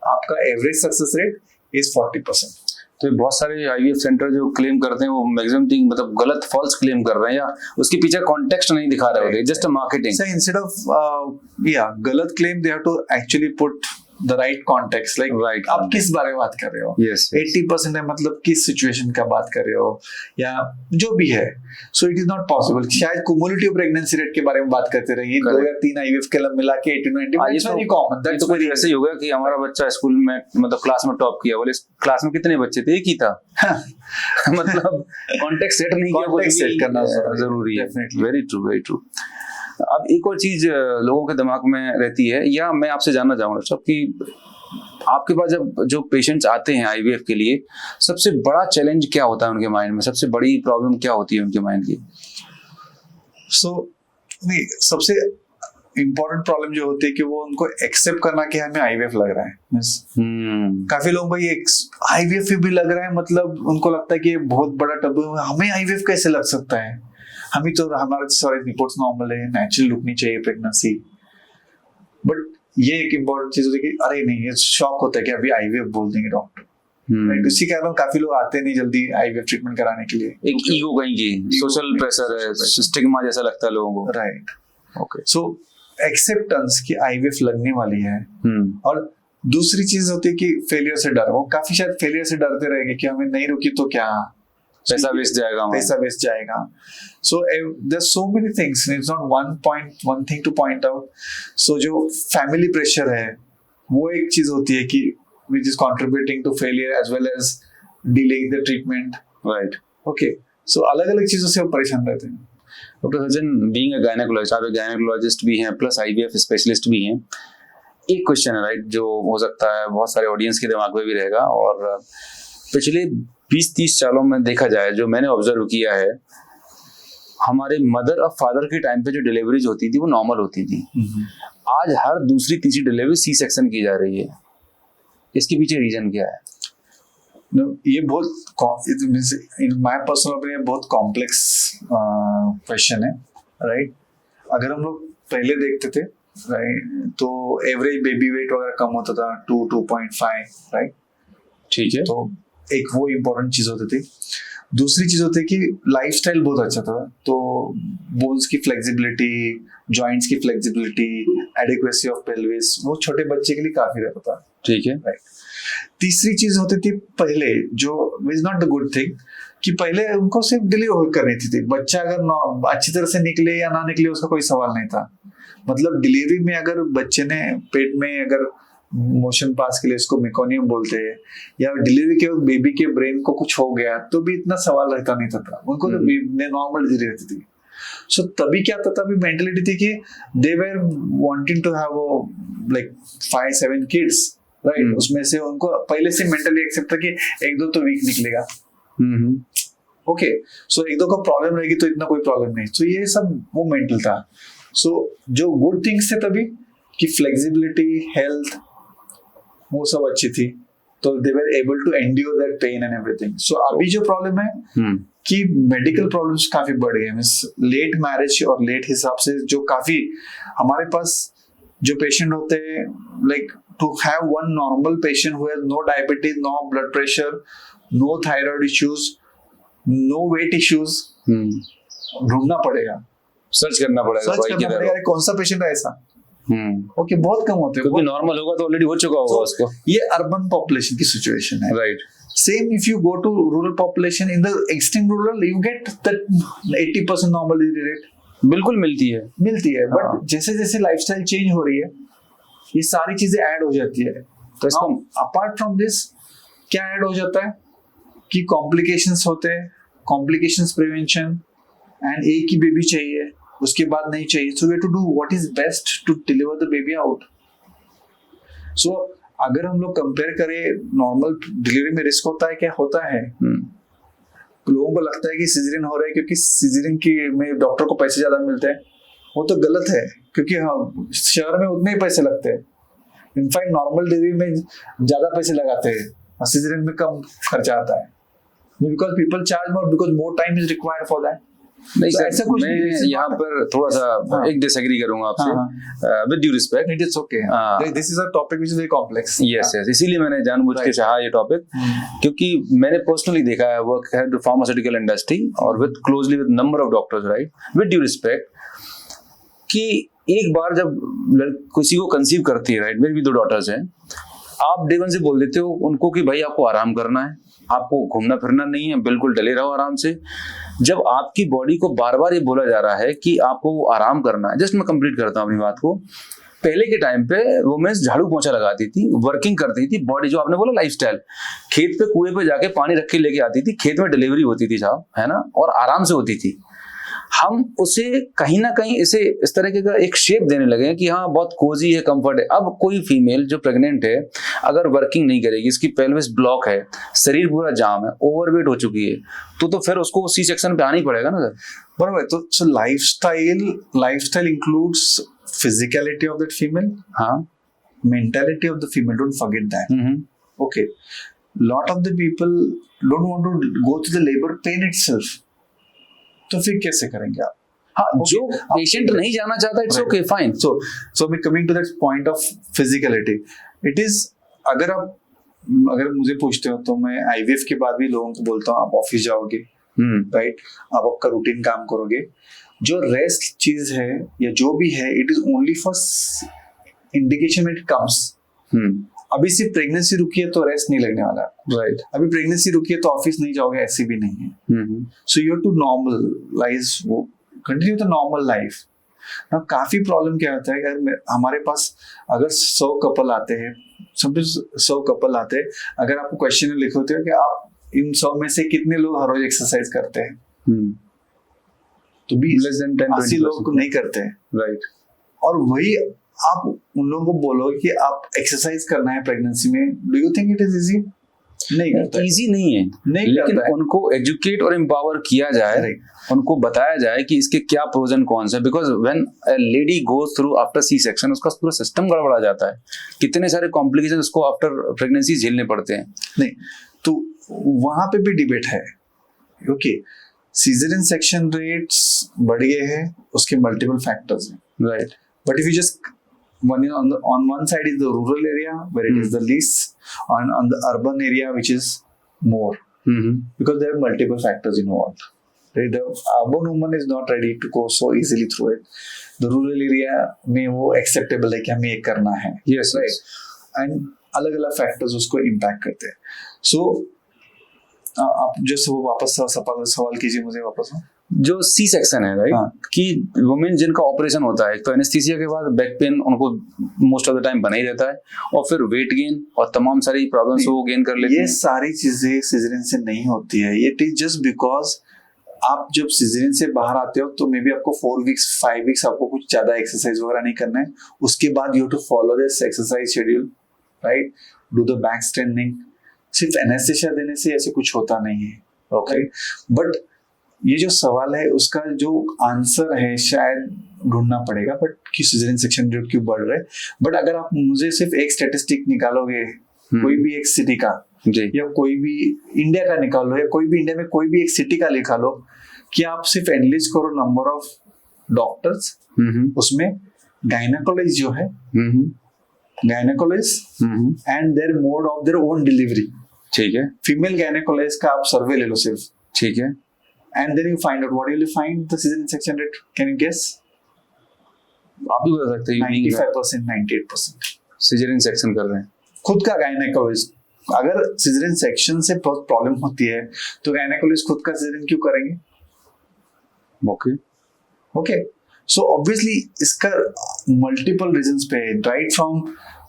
[SPEAKER 1] आपका एवरेज सक्सेस रेट इज 40%।
[SPEAKER 2] तो बहुत सारे आईवीएफ सेंटर जो क्लेम करते हैं वो मैक्सिमम थिंग मतलब गलत फॉल्स क्लेम कर रहे हैं, या उसके पीछे कॉन्टेक्स्ट नहीं दिखा रहे होते, just marketing.
[SPEAKER 1] So instead of गलत claim, they have to actually put the right context, like
[SPEAKER 2] Right.
[SPEAKER 1] आप किस बारे में बात कर रहे हो।
[SPEAKER 2] Yes.
[SPEAKER 1] 80% है मतलब किस सिचुएशन का बात कर रहे हो या जो भी है। So it is not possible। शायद cumulative pregnancy rate के बारे में बात करते रहिए, 2 या 3 IVF के मिला के 80-90 very common।
[SPEAKER 2] तो कोई ऐसे ही होगा कि हमारा बच्चा स्कूल में मतलब क्लास में टॉप किया, बोले क्लास में कितने बच्चे थे, एक ही था। मतलब कॉन्टेक्स्ट सेट नहीं किया,
[SPEAKER 1] Context set करना
[SPEAKER 2] जरूरी है।
[SPEAKER 1] Definitely।
[SPEAKER 2] Very true, very true. अब एक और चीज लोगों के दिमाग में रहती है, या मैं आपसे जानना चाहूंगा सब कि आपके पास जब जो पेशेंट्स आते हैं आईवीएफ के लिए, सबसे बड़ा चैलेंज क्या होता है उनके माइंड में, सबसे बड़ी प्रॉब्लम क्या होती है उनके माइंड की?
[SPEAKER 1] नहीं, सबसे इम्पोर्टेंट प्रॉब्लम जो होती है कि वो उनको एक्सेप्ट करना कि हमें आईवीएफ लग रहा है। काफी लोग भाई आईवीएफ भी लग रहा है, मतलब उनको लगता है कि ये बहुत बड़ा टबू है, हमें आईवीएफ कैसे लग सकता है, हमें तो हमारे सारे रिपोर्ट्स नॉर्मल है, नेचुरल रुकनी चाहिए प्रेगनेंसी। बट ये एक इम्पोर्टेंट चीज होती है कि अरे नहीं, ये शॉक होता है कि अभी आईवीएफ बोल देंगे डॉक्टर। राइट, उसी कारण काफी लोग आते नहीं जल्दी आईवीएफ ट्रीटमेंट कराने के लिए।
[SPEAKER 2] एक ईगो कहीं की सोशल प्रेशर है, स्टिग्मा जैसा लगता है लोगों को।
[SPEAKER 1] Right,
[SPEAKER 2] okay.
[SPEAKER 1] सो एक्सेप्टेंस कि आईवीएफ लगने वाली है। और दूसरी चीज होती है कि फेलियर से डर, वो काफी शायद फेलियर से डरते रहेंगे कि हमें नहीं रुकी तो क्या,
[SPEAKER 2] पैसा वेस्ट जाएगा।
[SPEAKER 1] So there's so many things, it's not one thing to point out। So जो family pressure है वो एक चीज होती है कि which is contributing to failure as well as delaying the treatment।
[SPEAKER 2] Right।
[SPEAKER 1] Okay, so अलग अलग चीजों से वो परेशान रहते हैं।
[SPEAKER 2] Doctor Sachin, being a gynaecologist, आप एक गायनेकोलॉजिस्ट भी हैं प्लस आईवीएफ स्पेशलिस्ट भी हैं। एक क्वेश्चन है राइट, जो हो सकता है बहुत सारे ऑडियंस के दिमाग में भी रहेगा, और पिछले 20-30 सालों में देखा जाए, जो मैंने ऑब्जर्व किया है, हमारे मदर और फादर के टाइम पे जो डिलीवरीज होती थी वो नॉर्मल होती थी। आज हर दूसरी तीसरी डिलीवरी सी सेक्शन की जा रही है, इसके पीछे रीजन क्या है?
[SPEAKER 1] ये बहुत इन माय पर्सनल ओपिनियन बहुत कॉम्प्लेक्स क्वेश्चन है। राइट, अगर हम लोग पहले देखते थे राइट, तो एवरेज बेबी वेट वगैरह कम होता था, 2.5। राइट,
[SPEAKER 2] ठीक है,
[SPEAKER 1] तो एक वो इम्पोर्टेंट चीज होती थी। दूसरी चीज होती है कि लाइफस्टाइल बहुत अच्छा था, तो बोन्स की फ्लेक्सिबिलिटी, जॉइंट्स की फ्लेक्सिबिलिटी, एडिक्वेसी ऑफ पेल्विस, वो छोटे बच्चे के लिए काफी रहता था।
[SPEAKER 2] ठीक है,
[SPEAKER 1] राइट। तीसरी चीज होती थी पहले, जो is not the good thing, कि पहले उनको सिर्फ डिलीवर करनी थी। बच्चा अगर अच्छी तरह से निकले या ना निकले उसका कोई सवाल नहीं था। मतलब डिलीवरी में अगर बच्चे ने पेट में अगर मोशन पास के लिए, इसको मेकोनियम बोलते हैं, या डिलीवरी के वक्त बेबी के ब्रेन को कुछ हो गया तो भी इतना सवाल रहता नहीं था, उनको तो नॉर्मल डिलीवरी रहती थी। सो तभी क्या था, तभी मेंटेलिटी थी कि they were wanting to have like 5-7 kids. Right, उसमें से उनको पहले से मेंटली एक्सेप्ट था कि 1-2 तो वीक निकलेगा। ओके, सो 1-2 का प्रॉब्लम रहेगी तो इतना कोई प्रॉब्लम नहीं। सो ये सब वो मेंटल था। सो जो गुड थिंग्स थे तभी कि फ्लेक्सिबिलिटी, हेल्थ, वो सब अच्छी थी, तो they were able to endure that pain and everything. So अभी जो प्रॉब्लम है कि मेडिकल प्रॉब्लम्स काफी बढ़ गए, मींस लेट मैरिज और लेट हिसाब से जो काफी हमारे पास जो पेशेंट होते हैं, like to have one normal patient who has no diabetes, no blood pressure, no thyroid issues, no weight issues, ढूंढना पड़ेगा,
[SPEAKER 2] सर्च करना पड़ेगा,
[SPEAKER 1] कौन सा पेशेंट है ऐसा। ओके, बहुत कम होते हैं,
[SPEAKER 2] क्योंकि नॉर्मल होगा तो ऑलरेडी हो चुका होगा उसको।
[SPEAKER 1] ये अर्बन पॉपुलेशन की सिचुएशन है,
[SPEAKER 2] right.
[SPEAKER 1] Same if you go to rural population, in the extreme rural you get that 80% normal delivery rate
[SPEAKER 2] बिल्कुल मिलती है,
[SPEAKER 1] बट जैसे जैसे लाइफस्टाइल चेंज हो रही है ये सारी चीजें ऐड हो जाती है। तो इसको अपार्ट फ्रॉम दिस क्या ऐड हो जाता है कि कॉम्प्लिकेशंस होते हैं, कॉम्प्लिकेशंस प्रिवेंशन, एंड एक ही बेबी चाहिए, उसके बाद नहीं चाहिए, so we have to do what is best to deliver the baby out. So अगर हम लोग कंपेयर करें, नॉर्मल डिलीवरी में रिस्क होता है क्या? होता है। लोगों को लगता है कि सिजेरियन हो रहा है क्योंकि सिजेरियन की में डॉक्टर को पैसे ज्यादा मिलते हैं, वो तो गलत है, क्योंकि हाँ शहर में उतने ही पैसे लगते हैं। इनफैक्ट नॉर्मल डिलीवरी में ज्यादा पैसे लगाते हैं और सिजेरियन में कम खर्चा आता है, because people charge more, because more time is required for that.
[SPEAKER 2] नहीं सर, ऐसा कुछ मैं यहाँ पर थोड़ा सा एक डिसएग्री करूंगा आपसे, with due respect.
[SPEAKER 1] It is okay, this is a topic which is very complex.
[SPEAKER 2] Yes, इसीलिए मैंने जानबूझ के चाहा ये टॉपिक, क्योंकि मैंने पर्सनली देखा है, वर्क है द फार्मास्यूटिकल इंडस्ट्री और with closely with number of doctors, right, with due respect, कि एक बार जब किसी को कंसीव करती है, राइट, मेरी भी 2 डॉटर्स हैं, आप डे वन से बोल देते हो उनको कि भाई आपको आराम करना है, आपको घूमना फिरना नहीं है, बिल्कुल डले रहो आराम से। जब आपकी बॉडी को बार बार ये बोला जा रहा है कि आपको आराम करना है, जस्ट मैं कंप्लीट करता हूँ अपनी बात को। पहले के टाइम पे वुमेन्स झाड़ू पोंछा लगाती थी, वर्किंग करती थी, बॉडी जो आपने बोला लाइफस्टाइल, खेत पे कुएं पे जाके पानी रख के लेके आती थी, खेत में डिलीवरी होती थी साहब, है ना, और आराम से होती थी। हम उसे कहीं ना कहीं इसे इस तरीके का एक शेप देने लगे कि हाँ बहुत कोजी है, कंफर्ट है। अब कोई फीमेल जो प्रेग्नेंट है अगर वर्किंग नहीं करेगी, इसकी पेल्विस ब्लॉक है, शरीर पूरा जाम है, ओवरवेट हो चुकी है, तो फिर उसको सी सेक्शन पे आना ही पड़ेगा ना सर।
[SPEAKER 1] बराबर। तो so lifestyle includes physicality of that female, हाँ, mentality of the female, don't forget that. Okay, lot of the people don't want to go to the labour pain itself, तो फिर कैसे करेंगे आप?
[SPEAKER 2] हाँ, जो पेशेंट नहीं जाना चाहता, इट्स ओके, फाइन।
[SPEAKER 1] सो मैं coming to that point of physicality, it is, अगर मुझे पूछते हो तो मैं आईवीएफ के बाद भी लोगों को बोलता हूँ, आप ऑफिस जाओगे, राइट, आप आपका रूटीन काम करोगे, जो रेस्ट चीज है या जो भी है, it is only for indication it comes. अभी सिर्फ प्रेगनेंसी रुकी है तो रेस्ट नहीं लगने वाला, राइट। अभी प्रेगनेंसी रुकी है तो ऑफिस नहीं जाओगे, ऐसे भी नहीं है। So you have to normalise, continue the normal life. ना काफी प्रॉब्लम क्या होता है, अगर हमारे पास अगर 100 कपल आते हैं, समटाइम्स 100 कपल आते हैं, अगर आपको क्वेश्चन लिखे होते हो कि आप इन 100 में से कितने लोग हर रोज एक्सरसाइज करते हैं, तो 80 लोग नहीं करते हैं, राइट। और वही आप उन लोगों को बोलो कि आप एक्सरसाइज करना है प्रेगनेंसी में, do you think it is easy? नहीं करता,
[SPEAKER 2] इजी नहीं है, लेकिन उनको एजुकेट और एम्पावर किया जाए, उनको बताया जाए कि इसके क्या प्रोज एंड कॉन्स है, because when a lady goes through after C section, उसका पूरा सिस्टम गड़बड़ा जाता है, कितने सारे कॉम्प्लिकेशन उसको आफ्टर प्रेगनेंसी झेलने पड़ते हैं।
[SPEAKER 1] नहीं, तो वहां पे भी डिबेट है, ओके, सीजरियन सेक्शन रेट्स बढ़ गए हैं, उसके मल्टीपल फैक्टर्स हैं, right, but if you just on one side is the rural area where it is the least, on the urban area which is more, because there are multiple factors involved, right? The urban woman is not ready to go so easily through it. The rural area में वो acceptable है कि हमें ये करना है,
[SPEAKER 2] yes,
[SPEAKER 1] right, and अलग अलग factors उसको impact करते हैं। So आप जो वापस सवाल कीजिए मुझे वापस।
[SPEAKER 2] जो सी सेक्शन है, राइट, हाँ, कि वुमेन जिनका ऑपरेशन होता है, तो एनेस्थीसिया के बाद बैक पेन उनको मोस्ट ऑफ द टाइम बना ही रहता है, और फिर वेट गेन और तमाम सारी प्रॉब्लम्स वो गेन कर लेते हैं।
[SPEAKER 1] ये सारी चीजें सिजेरियन से नहीं होती है, ये इज जस्ट बिकॉज आप जब सिजेरियन से बाहर आते हो तो मे बी आपको 4 वीक्स 5 वीक्स आपको कुछ ज्यादा एक्सरसाइज वगैरह नहीं करना है, उसके बाद you have to follow this exercise schedule, right, do the back strengthening. सिर्फ एनेस्थीसिया देने से ऐसे कुछ होता नहीं है, ओके, बट ये जो सवाल है उसका जो आंसर है शायद ढूंढना पड़ेगा, बट कि सिजेरियन सेक्शन रेट क्यों बढ़ रहा है। बट अगर आप मुझे सिर्फ एक स्टैटिस्टिक निकालोगे, कोई भी एक सिटी का या कोई भी इंडिया का निकालो, या कोई भी इंडिया में कोई भी एक सिटी का निकालो, कि आप सिर्फ एनालाइज करो नंबर ऑफ डॉक्टर्स, उसमें गायनेकोलॉजिस्ट जो है,
[SPEAKER 2] hmm
[SPEAKER 1] gynaecologist and their mode of their own delivery,
[SPEAKER 2] ठीक है
[SPEAKER 1] फीमेल गायनेकोलॉजिस्ट का आप सर्वे ले लो सिर्फ,
[SPEAKER 2] ठीक है
[SPEAKER 1] and then you find out what you will find the caesarean section rate, can you guess?
[SPEAKER 2] आप भी बता सकते हैं
[SPEAKER 1] 95%, 98%।
[SPEAKER 2] सिजेरियन सेक्शन कर रहे हैं
[SPEAKER 1] खुद का गायनेकोलॉजिस्ट, अगर सिजरियन सेक्शन से बहुत प्रॉब्लम होती है तो गायनेकोलॉजिस्ट खुद का सिजरियन क्यों करेंगे?
[SPEAKER 2] ओके
[SPEAKER 1] ओके, सो ऑब्वियसली इसका मल्टीपल रीजंस पे है, right from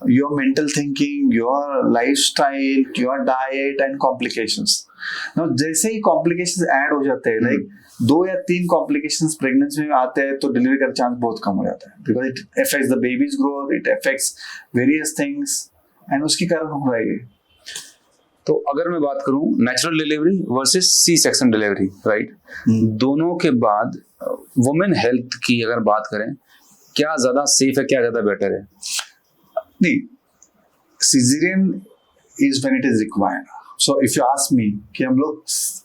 [SPEAKER 1] your mental thinking, your lifestyle, your diet and complications. Now जैसे ही कॉम्प्लिकेशंस ऐड हो जाते हैं, लाइक 2 या 3 कॉम्प्लिकेशंस प्रेगनेंसी में आते हैं तो डिलीवरी का चांस बहुत कम हो जाता है, because it affects the babies growth, it affects various things and उसके कारण हो रहा है।
[SPEAKER 2] तो अगर मैं बात करूं natural delivery versus C section delivery, right, दोनों के बाद वुमेन हेल्थ की अगर बात करें, क्या ज्यादा सेफ है, क्या ज्यादा बेटर है?
[SPEAKER 1] नहीं, caesarean is when it is required. So if you ask me कि हम लोग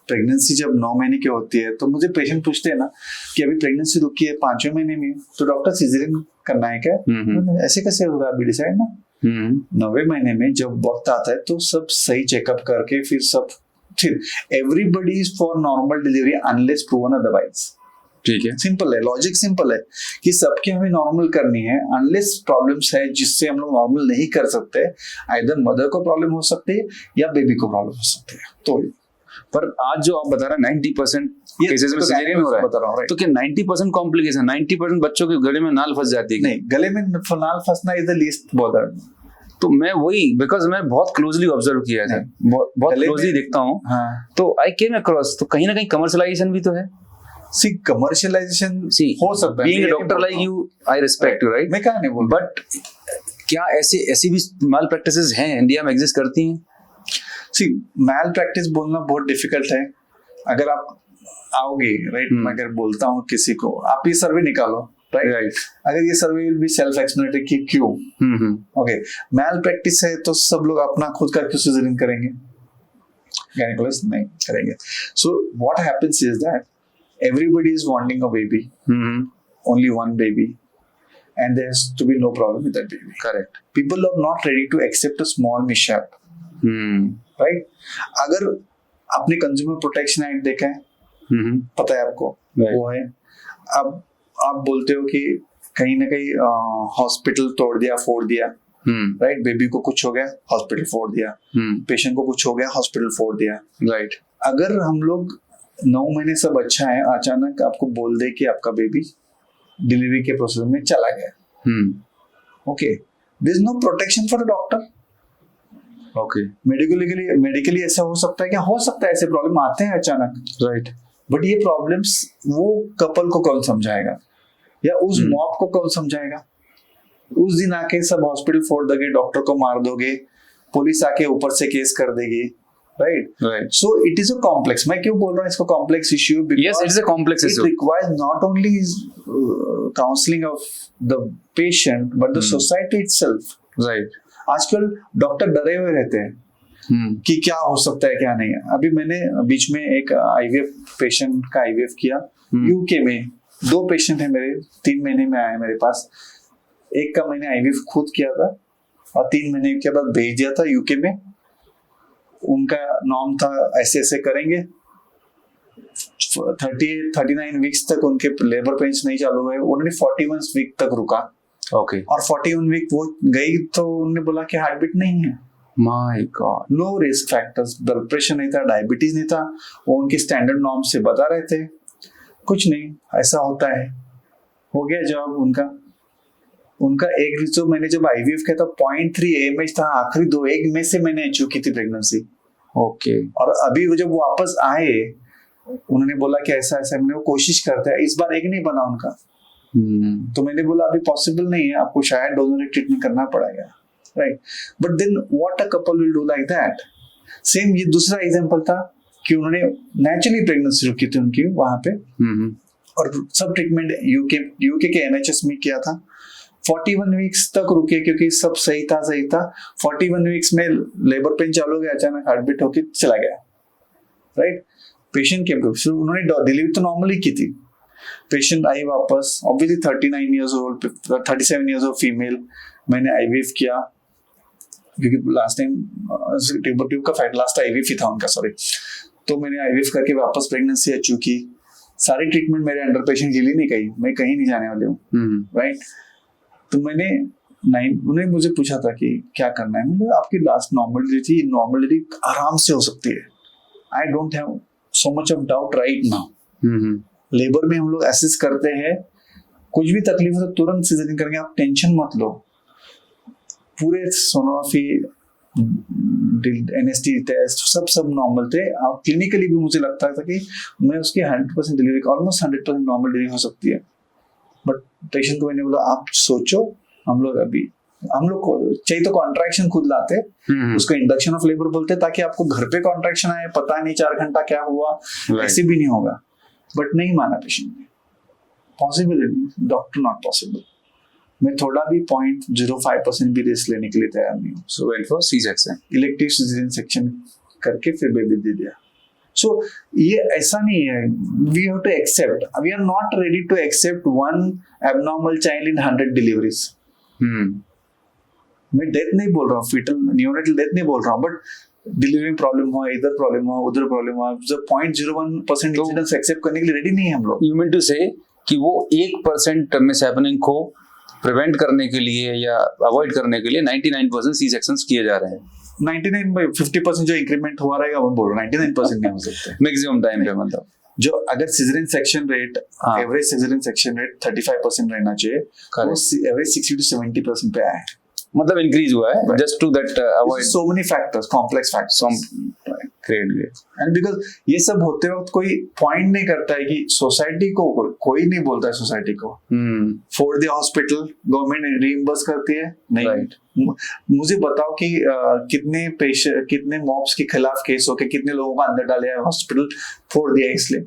[SPEAKER 1] प्रेगनेंसी जब 9 महीने की होती है तो मुझे पेशेंट पूछते हैं ना कि अभी प्रेगनेंसी रुकी है 5वें महीने में, तो डॉक्टर सिजेरियन करना है क्या? ऐसे कैसे होगा, अभी डिसाइड ना। 9वें महीने में जब वक्त आता है तो सब सही चेकअप करके फिर everybody is for normal delivery unless proven otherwise.
[SPEAKER 2] ठीक है,
[SPEAKER 1] सिंपल है, लॉजिक सिंपल है कि सबके हमें नॉर्मल करनी है अनलेस प्रॉब्लम्स है जिससे हम लोग नॉर्मल नहीं कर सकते, आइदर मदर को प्रॉब्लम हो सकती है या बेबी को प्रॉब्लम हो सकती है। तो
[SPEAKER 2] पर आज जो आप बता रहे हैं 90% केसेस में सिजेरियन हो रहा है,
[SPEAKER 1] बता रहा हूँ,
[SPEAKER 2] तो क्या 90% कॉम्प्लिकेशन, 90% बच्चों के गले में नाल फंस जाती है?
[SPEAKER 1] नहीं, गले में नाल फंसना इज द लीस्ट बॉदर।
[SPEAKER 2] तो मैं वही, बिकॉज मैं बहुत क्लोजली ऑब्जर्व किया है, बहुत क्लोजली देखता हूँ, तो आई केम अक्रॉस, तो कहीं ना कहीं कमर्शलाइजेशन भी तो है।
[SPEAKER 1] सी कमर्शियलाइजेशन हो सकता है,
[SPEAKER 2] being a doctor like you I respect you, right,
[SPEAKER 1] मैं क्या नहीं बोल,
[SPEAKER 2] बट क्या ऐसी भी माल प्रैक्टिसेस हैं इंडिया में, एग्जिस्ट करती हैं?
[SPEAKER 1] सी मैल प्रैक्टिस बोलना बहुत डिफिकल्ट है। अगर आप आओगे, राइट, मैं अगर बोलता हूँ किसी को आप ये सर्वे निकालो, राइट, अगर ये सर्वे विल बी सेल्फ एक्सप्लेनेटरी कि क्यों, ओके, मैल प्रैक्टिस है तो सब लोग अपना खुद का क्यों सिजरिंग करेंगे, गायनेकोलॉजिस्ट नहीं करेंगे। So what happens is that everybody is wanting a baby, only one baby, and there has to be no problem with that baby.
[SPEAKER 2] Correct.
[SPEAKER 1] People are not ready to accept a small mishap, right? अगर आपने कंज्यूमर प्रोटेक्शन एक्ट देखा है, पता है आपको, right. वो है, अब आप बोलते हो कि कहीं ना कहीं हॉस्पिटल तोड़ दिया, फोड़ दिया, राइट, बेबी को कुछ हो गया, हॉस्पिटल फोड़ दिया, पेशेंट को कुछ हो गया, हॉस्पिटल फोड़ दिया, राइट। अगर हम लोग 9 महीने सब अच्छा है, अचानक आपको बोल दे कि आपका बेबी डिलीवरी के प्रोसेस में चला गया, okay, there is no protection for a doctor,
[SPEAKER 2] okay,
[SPEAKER 1] medically ऐसा हो सकता है, क्या हो सकता है, ऐसे प्रॉब्लम आते हैं अचानक,
[SPEAKER 2] राइट,
[SPEAKER 1] बट ये प्रॉब्लम्स वो कपल को कौन समझाएगा या उस मॉब को कौन समझाएगा? उस दिन आके सब हॉस्पिटल फोड़ दोगे, डॉक्टर को मार दोगे, पुलिस आके ऊपर से केस कर देगी, right. So it is a complex. मैं क्यों बोल रहा हूँ इसको complex issue?
[SPEAKER 2] Yes, it is a complex issue.
[SPEAKER 1] It requires not only counseling of the patient but the society itself.
[SPEAKER 2] Right.
[SPEAKER 1] आजकल डॉक्टर डरे हुए रहते हैं कि क्या हो सकता है क्या नहीं है। अभी मैंने बीच में एक IVF पेशेंट का IVF किया यूके में, 2 पेशेंट है मेरे, 3 महीने में आए मेरे पास। एक का मैंने IVF खुद किया था और 3 महीने के बाद भेज दिया था यूके में। उनका नॉर्म था ऐसे ऐसे करेंगे, 39 वीक्स तक उनके लेबर पेन्स नहीं चालू हुए, उन्होंने 41 वीक तक रुका,
[SPEAKER 2] ओके,
[SPEAKER 1] और 41 वीक वो गई तो उन्होंने बोला कि हार्ट बीट नहीं है।
[SPEAKER 2] My god,
[SPEAKER 1] no risk factors, blood pressure नहीं था, डायबिटीज नहीं था, वो उनके स्टैंडर्ड नॉर्म से बता रहे थे, कुछ नहीं, ऐसा होता है, हो गया जवाब उनका एक रिचो मैंने जब IVF किया था 0.3 AMH था, आखिरी 2 एग में से मैंने अचीव की थी प्रेगनेंसी,
[SPEAKER 2] ओके,
[SPEAKER 1] और अभी वो जब वापस आए उन्होंने बोला कि ऐसा ऐसा, मैंने वो कोशिश करते हैं, इस बार एग नहीं बना उनका, तो मैंने बोला अभी पॉसिबल नहीं है, आपको शायद डोनर ट्रीटमेंट करना पड़ेगा, right, but then what a couple will do like that. Same ये दूसरा एग्जांपल था कि उन्होंने नेचुरली प्रेगनेंसी रुकी थी उनकी वहां पे, और सब ट्रीटमेंट यूके के NHS में किया था, 41 वीक्स तक रुके क्योंकि सब सही था 41 वीक्स में लेबर पेन चालू हो गया, अचानक हार्ट बीट होके चला गया, राइट। पेशेंट के उन्होंने डिलीवरी तो नॉर्मली की थी, पेशेंट आई वापस, obviously 39 years old, 37 years old female, मैंने आईवीएफ किया क्योंकि लास्ट टाइम ट्यूब का फाइट, लास्ट आईवीएफ ही था उनका, सॉरी। तो मैंने आईवीएफ करके वापस प्रेगनेंसी अचीव की, सारी ट्रीटमेंट मेरे अंडर पेशेंट के लिए नहीं कही, मैं कहीं नहीं जाने वाली हूँ, राइट। तो मैंने उन्होंने मुझे पूछा था कि क्या करना है, मतलब आपकी लास्ट नॉर्मल डिलीवरी थी, नॉर्मल डिलीवरी आराम से हो सकती है, I don't have so much of doubt right now. Labour में हम लोग एसेस करते हैं, कुछ भी तकलीफ हो तो तुरंत सिजरिंग करेंगे, आप टेंशन मत लो। पूरे सोनोग्राफी, एनएसटी टेस्ट सब नॉर्मल थे, और क्लिनिकली भी मुझे लगता था कि मैं उसकी 100% डिलीवरी, ऑलमोस्ट 100% नॉर्मल डिलीवरी हो सकती है। बट पेशेंट को मैंने बोला आप सोचो, हम लोग को चाहिए तो कॉन्ट्रैक्शन खुद लाते, उसको इंडक्शन ऑफ लेबर बोलते, ताकि आपको घर पे कॉन्ट्रैक्शन आए, पता नहीं 4 घंटा क्या हुआ, ऐसे भी नहीं होगा। बट नहीं माना पेशेंट ने, पॉसिबल नहीं, डॉक्टर नॉट पॉसिबल। मैं थोड़ा भी 0.05% भी रिस्क लेने के लिए तैयार नहीं हूँ।
[SPEAKER 2] So went for C section,
[SPEAKER 1] elective caesarean section करके फिर बेबी दे दिया। सो ये ऐसा नहीं है, we have to accept, we are not ready to accept one abnormal child in 100 deliveries. मैं डेथ नहीं बोल रहा हूँ, फीटल न्यूनेटल डेथ नहीं बोल रहा हूँ, बट डिलीवरी में प्रॉब्लम हुआ, इधर प्रॉब्लम हुआ, उधर प्रॉब्लम हुआ, जब 0.01% इंसिडेंस एक्सेप्ट करने के लिए रेडी नहीं है हम लोग।
[SPEAKER 2] यू मीन टू से कि वो 1% मिस हैपनिंग को प्रिवेंट करने के लिए या अवॉइड करने के लिए 99% सी सेक्शंस किए जा रहे हैं।
[SPEAKER 1] 99 50% जो इंक्रीमेंट हुआ रहेगा वो बोल रहा हूँ, 99% नहीं हो सकते
[SPEAKER 2] मैक्सिमम टाइम पे। मतलब
[SPEAKER 1] जो अगर caesarean section rate, average caesarean section rate 35% रहना चाहिए, वो एवरेज 60 to 70% पे आया है,
[SPEAKER 2] मतलब इंक्रीज हुआ है, just to that avoid
[SPEAKER 1] so many factors, complex factors.
[SPEAKER 2] Great.
[SPEAKER 1] And because ये सब होते वक्त कोई पॉइंट नहीं करता है कि सोसाइटी को, कोई नहीं बोलता है सोसाइटी को for the hospital government reimburse करती है, नहीं right. मुझे बताओ कि कितने मॉब्स के खिलाफ केस होके कितने लोगों का अंदर डाले हॉस्पिटल फोड़ दिया इसलिए,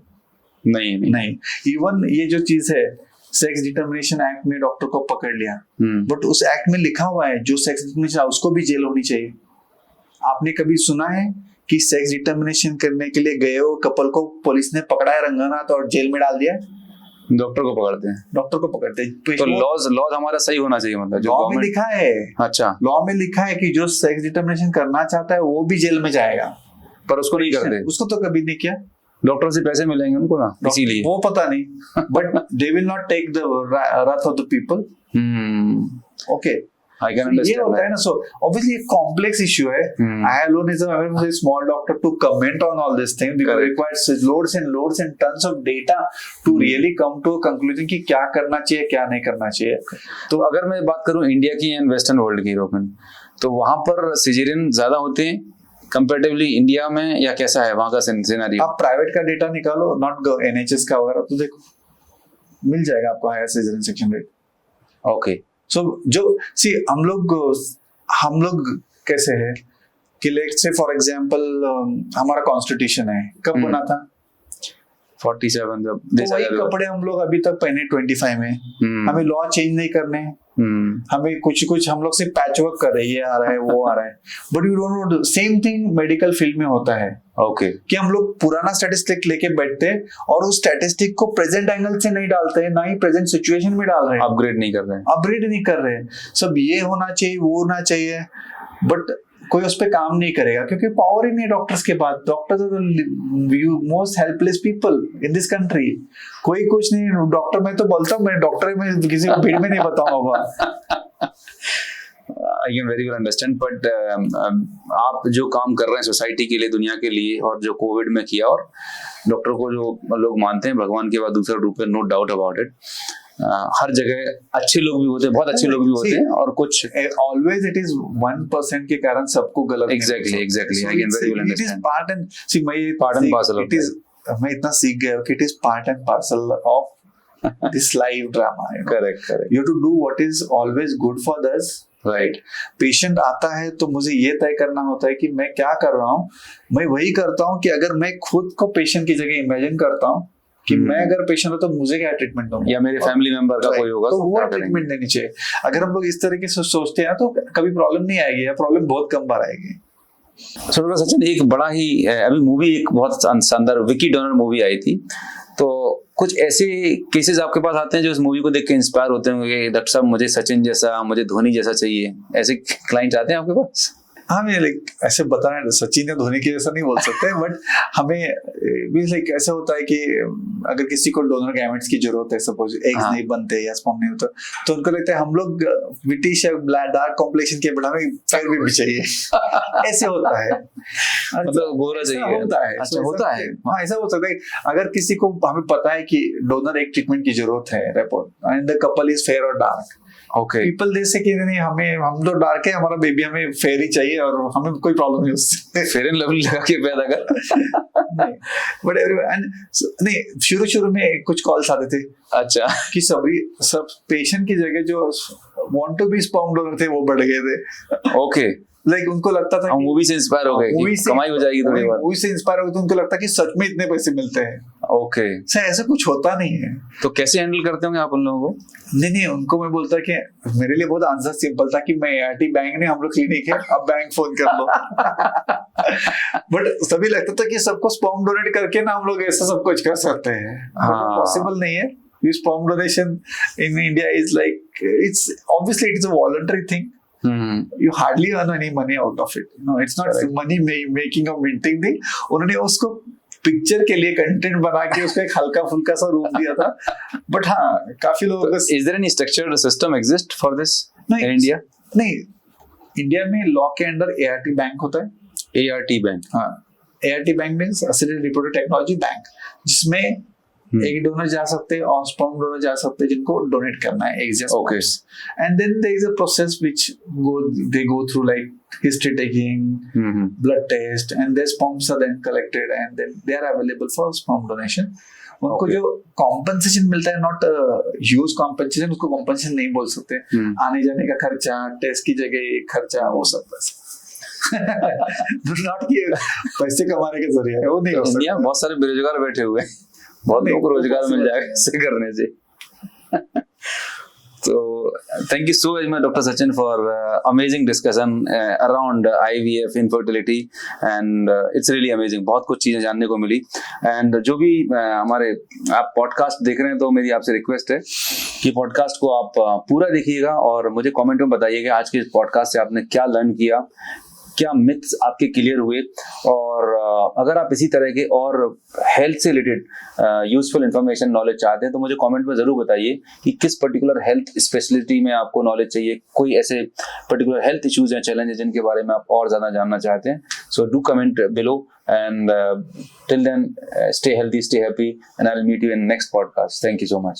[SPEAKER 1] नहीं। इवन ये जो चीज है, सेक्स डिटर्मिनेशन एक्ट में डॉक्टर को पकड़ लिया, बट उस एक्ट में लिखा हुआ है जो सेक्स डिटर्मिनेशन उसको भी जेल होनी चाहिए। आपने कभी सुना है कि सेक्स डिटर्मिनेशन करने के लिए गए हो कपल को पुलिस ने पकड़ा है रंगनाथ और जेल में डाल दिया?
[SPEAKER 2] डॉक्टर को पकड़ते हैं,
[SPEAKER 1] डॉक्टर को पकड़ते हैं।
[SPEAKER 2] तो लॉज हमारा सही होना चाहिए, मतलब जो
[SPEAKER 1] लॉ में लिखा है।
[SPEAKER 2] अच्छा,
[SPEAKER 1] लॉ में लिखा है कि जो सेक्स डिटर्मिनेशन करना चाहता है वो भी जेल में जाएगा,
[SPEAKER 2] पर उसको नहीं करते,
[SPEAKER 1] उसको तो कभी नहीं किया।
[SPEAKER 2] डॉक्टर से पैसे मिलेंगे उनको ना, इसीलिए
[SPEAKER 1] वो पता नहीं, but they will not take the wrath of the people। Okay,
[SPEAKER 2] I can understand
[SPEAKER 1] ये होता है ना। सो ऑब्वियसली एक कॉम्प्लेक्स इशू है। I alone is a small doctor to comment on all this thing because it requires loads and tons of data to really come to a conclusion कि क्या करना चाहिए क्या नहीं करना चाहिए।
[SPEAKER 2] तो अगर मैं बात करूं इंडिया की एंड वेस्टर्न वर्ल्ड की रोकन, तो वहां पर सिजेरियन ज्यादा होते हैं कंपैरेटिवली इंडिया में, या कैसा है वहां का सिनेरियो?
[SPEAKER 1] आप प्राइवेट का डेटा निकालो, नॉट NHS का वगैरह, तो देखो मिल जाएगा आपको higher caesarean section rate.
[SPEAKER 2] Okay,
[SPEAKER 1] so जो सी हम लोग कैसे है कि लेट्स से फॉर एग्जांपल हमारा कॉन्स्टिट्यूशन है, कब बना था?
[SPEAKER 2] 47 जब
[SPEAKER 1] तो वही कपड़े हम लोग अभी तक पहने 25 में। हमें लॉ चेंज नहीं करने, हमें कुछ हम लोग से पैच वर्क कर रहे हैं, ये आ रहा है वो आ रहा है, but you don't know same thing medical field में होता है।
[SPEAKER 2] ओके,
[SPEAKER 1] कि हम लोग पुराना स्टैटिस्टिक लेके बैठते हैं और उस स्टैटिस्टिक को प्रेजेंट एंगल से नहीं डालते हैं, ना ही प्रेजेंट सिचुएशन में डाल रहे हैं,
[SPEAKER 2] अपग्रेड नहीं कर रहे हैं।
[SPEAKER 1] सब ये होना चाहिए वो होना चाहिए, बट कोई उस पर काम नहीं करेगा क्योंकि पावर ही नहीं डॉक्टर्स के पास। Doctors are the most helpless people in this country. कोई कुछ नहीं, डॉक्टर मैं तो बोलता हूँ, मैं डॉक्टर मैं किसी को भीड़ में नहीं बताऊंगा।
[SPEAKER 2] I can very well understand, but आप जो काम कर रहे हैं सोसाइटी के लिए, दुनिया के लिए, और जो कोविड में किया, और डॉक्टर को जो लोग मानते हैं भगवान के बाद दूसरा रूप है, नो डाउट अबाउट इट। हर जगह अच्छे लोग भी होते हैं, बहुत अच्छे लोग भी होते हैं, और कुछ
[SPEAKER 1] ऑलवेज इट इज 1% के कारण सबको गलत।
[SPEAKER 2] Exactly I can very well understand.
[SPEAKER 1] It is part and see part and parcel. It is, मैं इतना सीख गया कि it is part and parcel of this life drama.
[SPEAKER 2] Correct,
[SPEAKER 1] you to do what is always good for others.
[SPEAKER 2] Right.
[SPEAKER 1] Patient आता है तो मुझे ये तय करना होता है कि मैं क्या कर रहा हूँ। मैं वही करता हूँ कि अगर मैं खुद को पेशेंट की जगह इमेजिन करता हूँ कि मैं अगर पेशेंट हो तो मुझे क्या ट्रीटमेंट दूंगा,
[SPEAKER 2] या मेरे फैमिली मेंबर का कोई होगा
[SPEAKER 1] तो वो ट्रीटमेंट देनी चाहिए। अगर हम लोग इस तरीके से सोचते हैं तो कभी प्रॉब्लम नहीं आएगी, या प्रॉब्लम बहुत कम बार आएगी।
[SPEAKER 2] So, डॉक्टर सचिन, एक बड़ा ही अभी मूवी एक बहुत शानदार विकी डोनर मूवी आई थी, तो कुछ ऐसे केसेस आपके पास आते हैं जो इस मूवी को देख के इंस्पायर होते होंगे कि डॉक्टर साहब मुझे सचिन जैसा, मुझे धोनी जैसा चाहिए, ऐसे क्लाइंट आते हैं आपके पास?
[SPEAKER 1] हाँ, मैं लाइक ऐसे बताना है, सचिन या धोनी के जैसा नहीं बोल सकते, बट हमें लाइक ऐसा होता है कि अगर किसी को डोनर गैमेट्स की जरूरत है, सपोज एग्स नहीं बनते या स्पर्म नहीं होता, तो उनको लगता है हम लोग ब्रिटिश या डार्क कॉम्प्लेक्शन के, बट हमें फायर भी चाहिए। ऐसे होता है,
[SPEAKER 2] मतलब गोरा चाहिए
[SPEAKER 1] होता है।
[SPEAKER 2] अच्छा, होता है।
[SPEAKER 1] हाँ, ऐसा हो सकता है। अगर किसी को हमें पता है कि डोनर एक ट्रीटमेंट की जरूरत है, report and the couple is fair और डार्क,
[SPEAKER 2] ओके,
[SPEAKER 1] पीपल दे से कि नहीं, हम तो डार्क है, हमारा बेबी हमें फेयर ही चाहिए और हमें कोई प्रॉब्लम नहीं उससे,
[SPEAKER 2] फेयर एंड लवली लगा के पैदा कर।
[SPEAKER 1] बट नहीं, शुरू में कुछ कॉल्स आते थे,
[SPEAKER 2] अच्छा,
[SPEAKER 1] कि सब पेशेंट की जगह जो want to be sperm donor थे वो बढ़ गए थे।
[SPEAKER 2] ओके,
[SPEAKER 1] लाइक उनको लगता था
[SPEAKER 2] मूवी से इंस्पायर हो गए कि कमाई हो जाएगी थोड़ी बात,
[SPEAKER 1] मूवी से इंस्पायर हो गए तो उनको लगता कि सच में इतने पैसे मिलते हैं।
[SPEAKER 2] ओके,
[SPEAKER 1] सर ऐसा कुछ होता नहीं है।
[SPEAKER 2] तो कैसे हैंडल करते होंगे आप उन लोगों को?
[SPEAKER 1] नहीं, उनको मैं बोलता कि मेरे लिए बहुत आंसर सिंपल था कि मैं ART बैंक नहीं, हम लोग क्लिनिक है, अब बैंक फोन कर लो। बट सभी लगता था कि सबको स्पर्म डोनेट करके ना हम लोग ऐसा सब कुछ कर सकते हैं, पॉसिबल नहीं है। Sperm donation in India is like it's a voluntary thing. You hardly earn any money out of it. No, it's not money making or minting thing. उन्होंने उसको पिक्चर के लिए कंटेंट बना के उसको एक हल्का फुल्का सा रूप दिया था, बट हाँ काफी लोगों को।
[SPEAKER 2] Is there any structured system exist for this in India?
[SPEAKER 1] नहीं, इंडिया में लॉ के अंडर ART बैंक होता है।
[SPEAKER 2] ART बैंक,
[SPEAKER 1] हाँ, ART bank means assisted reproductive technology bank, जिसमें एक डोनर जा सकते हैं और स्पर्म डोनर जा सकते हैं जिनको डोनेट करना है एग्स या sperms, and then there is a process which they go through like history taking, blood test, and their sperms are then collected and then they are available for sperm donation. उनको जो कॉम्पनसेशन मिलता है, नॉट ह्यूज कॉम्पनसेशन, उसको कॉम्पनसेशन नहीं बोल सकते, आने जाने का खर्चा, टेस्ट की जगह खर्चा, वो सब पैसा नॉट कि पैसे कमाने के जरिए है, वो नहीं हो सकता।
[SPEAKER 2] इंडिया बहुत सारे बेरोजगार बैठे हुए हैं, बहुत लोगों को रोजगार मिल जाएगा इससे करने से। तो thank you so much doctor Sachin for amazing discussion around IVF, infertility, and it's really amazing. बहुत कुछ चीजें जानने को मिली। एंड जो भी हमारे आप पॉडकास्ट देख रहे हैं, तो मेरी आपसे रिक्वेस्ट है कि पॉडकास्ट को आप पूरा देखिएगा और मुझे कमेंट में बताइएगा आज के पॉडकास्ट से आपने क्या लर्न किया, क्या मिथ्स आपके क्लियर हुए, और अगर आप इसी तरह के और हेल्थ से रिलेटेड यूजफुल इंफॉर्मेशन, नॉलेज चाहते हैं तो मुझे कमेंट में जरूर बताइए कि किस पर्टिकुलर हेल्थ स्पेशलिटी में आपको नॉलेज चाहिए, कोई ऐसे पर्टिकुलर हेल्थ इश्यूज या चैलेंजेस जिनके बारे में आप और ज्यादा जानना चाहते हैं। So do comment below, and till then stay healthy, stay happy, and I will meet you in next podcast. Thank you so much.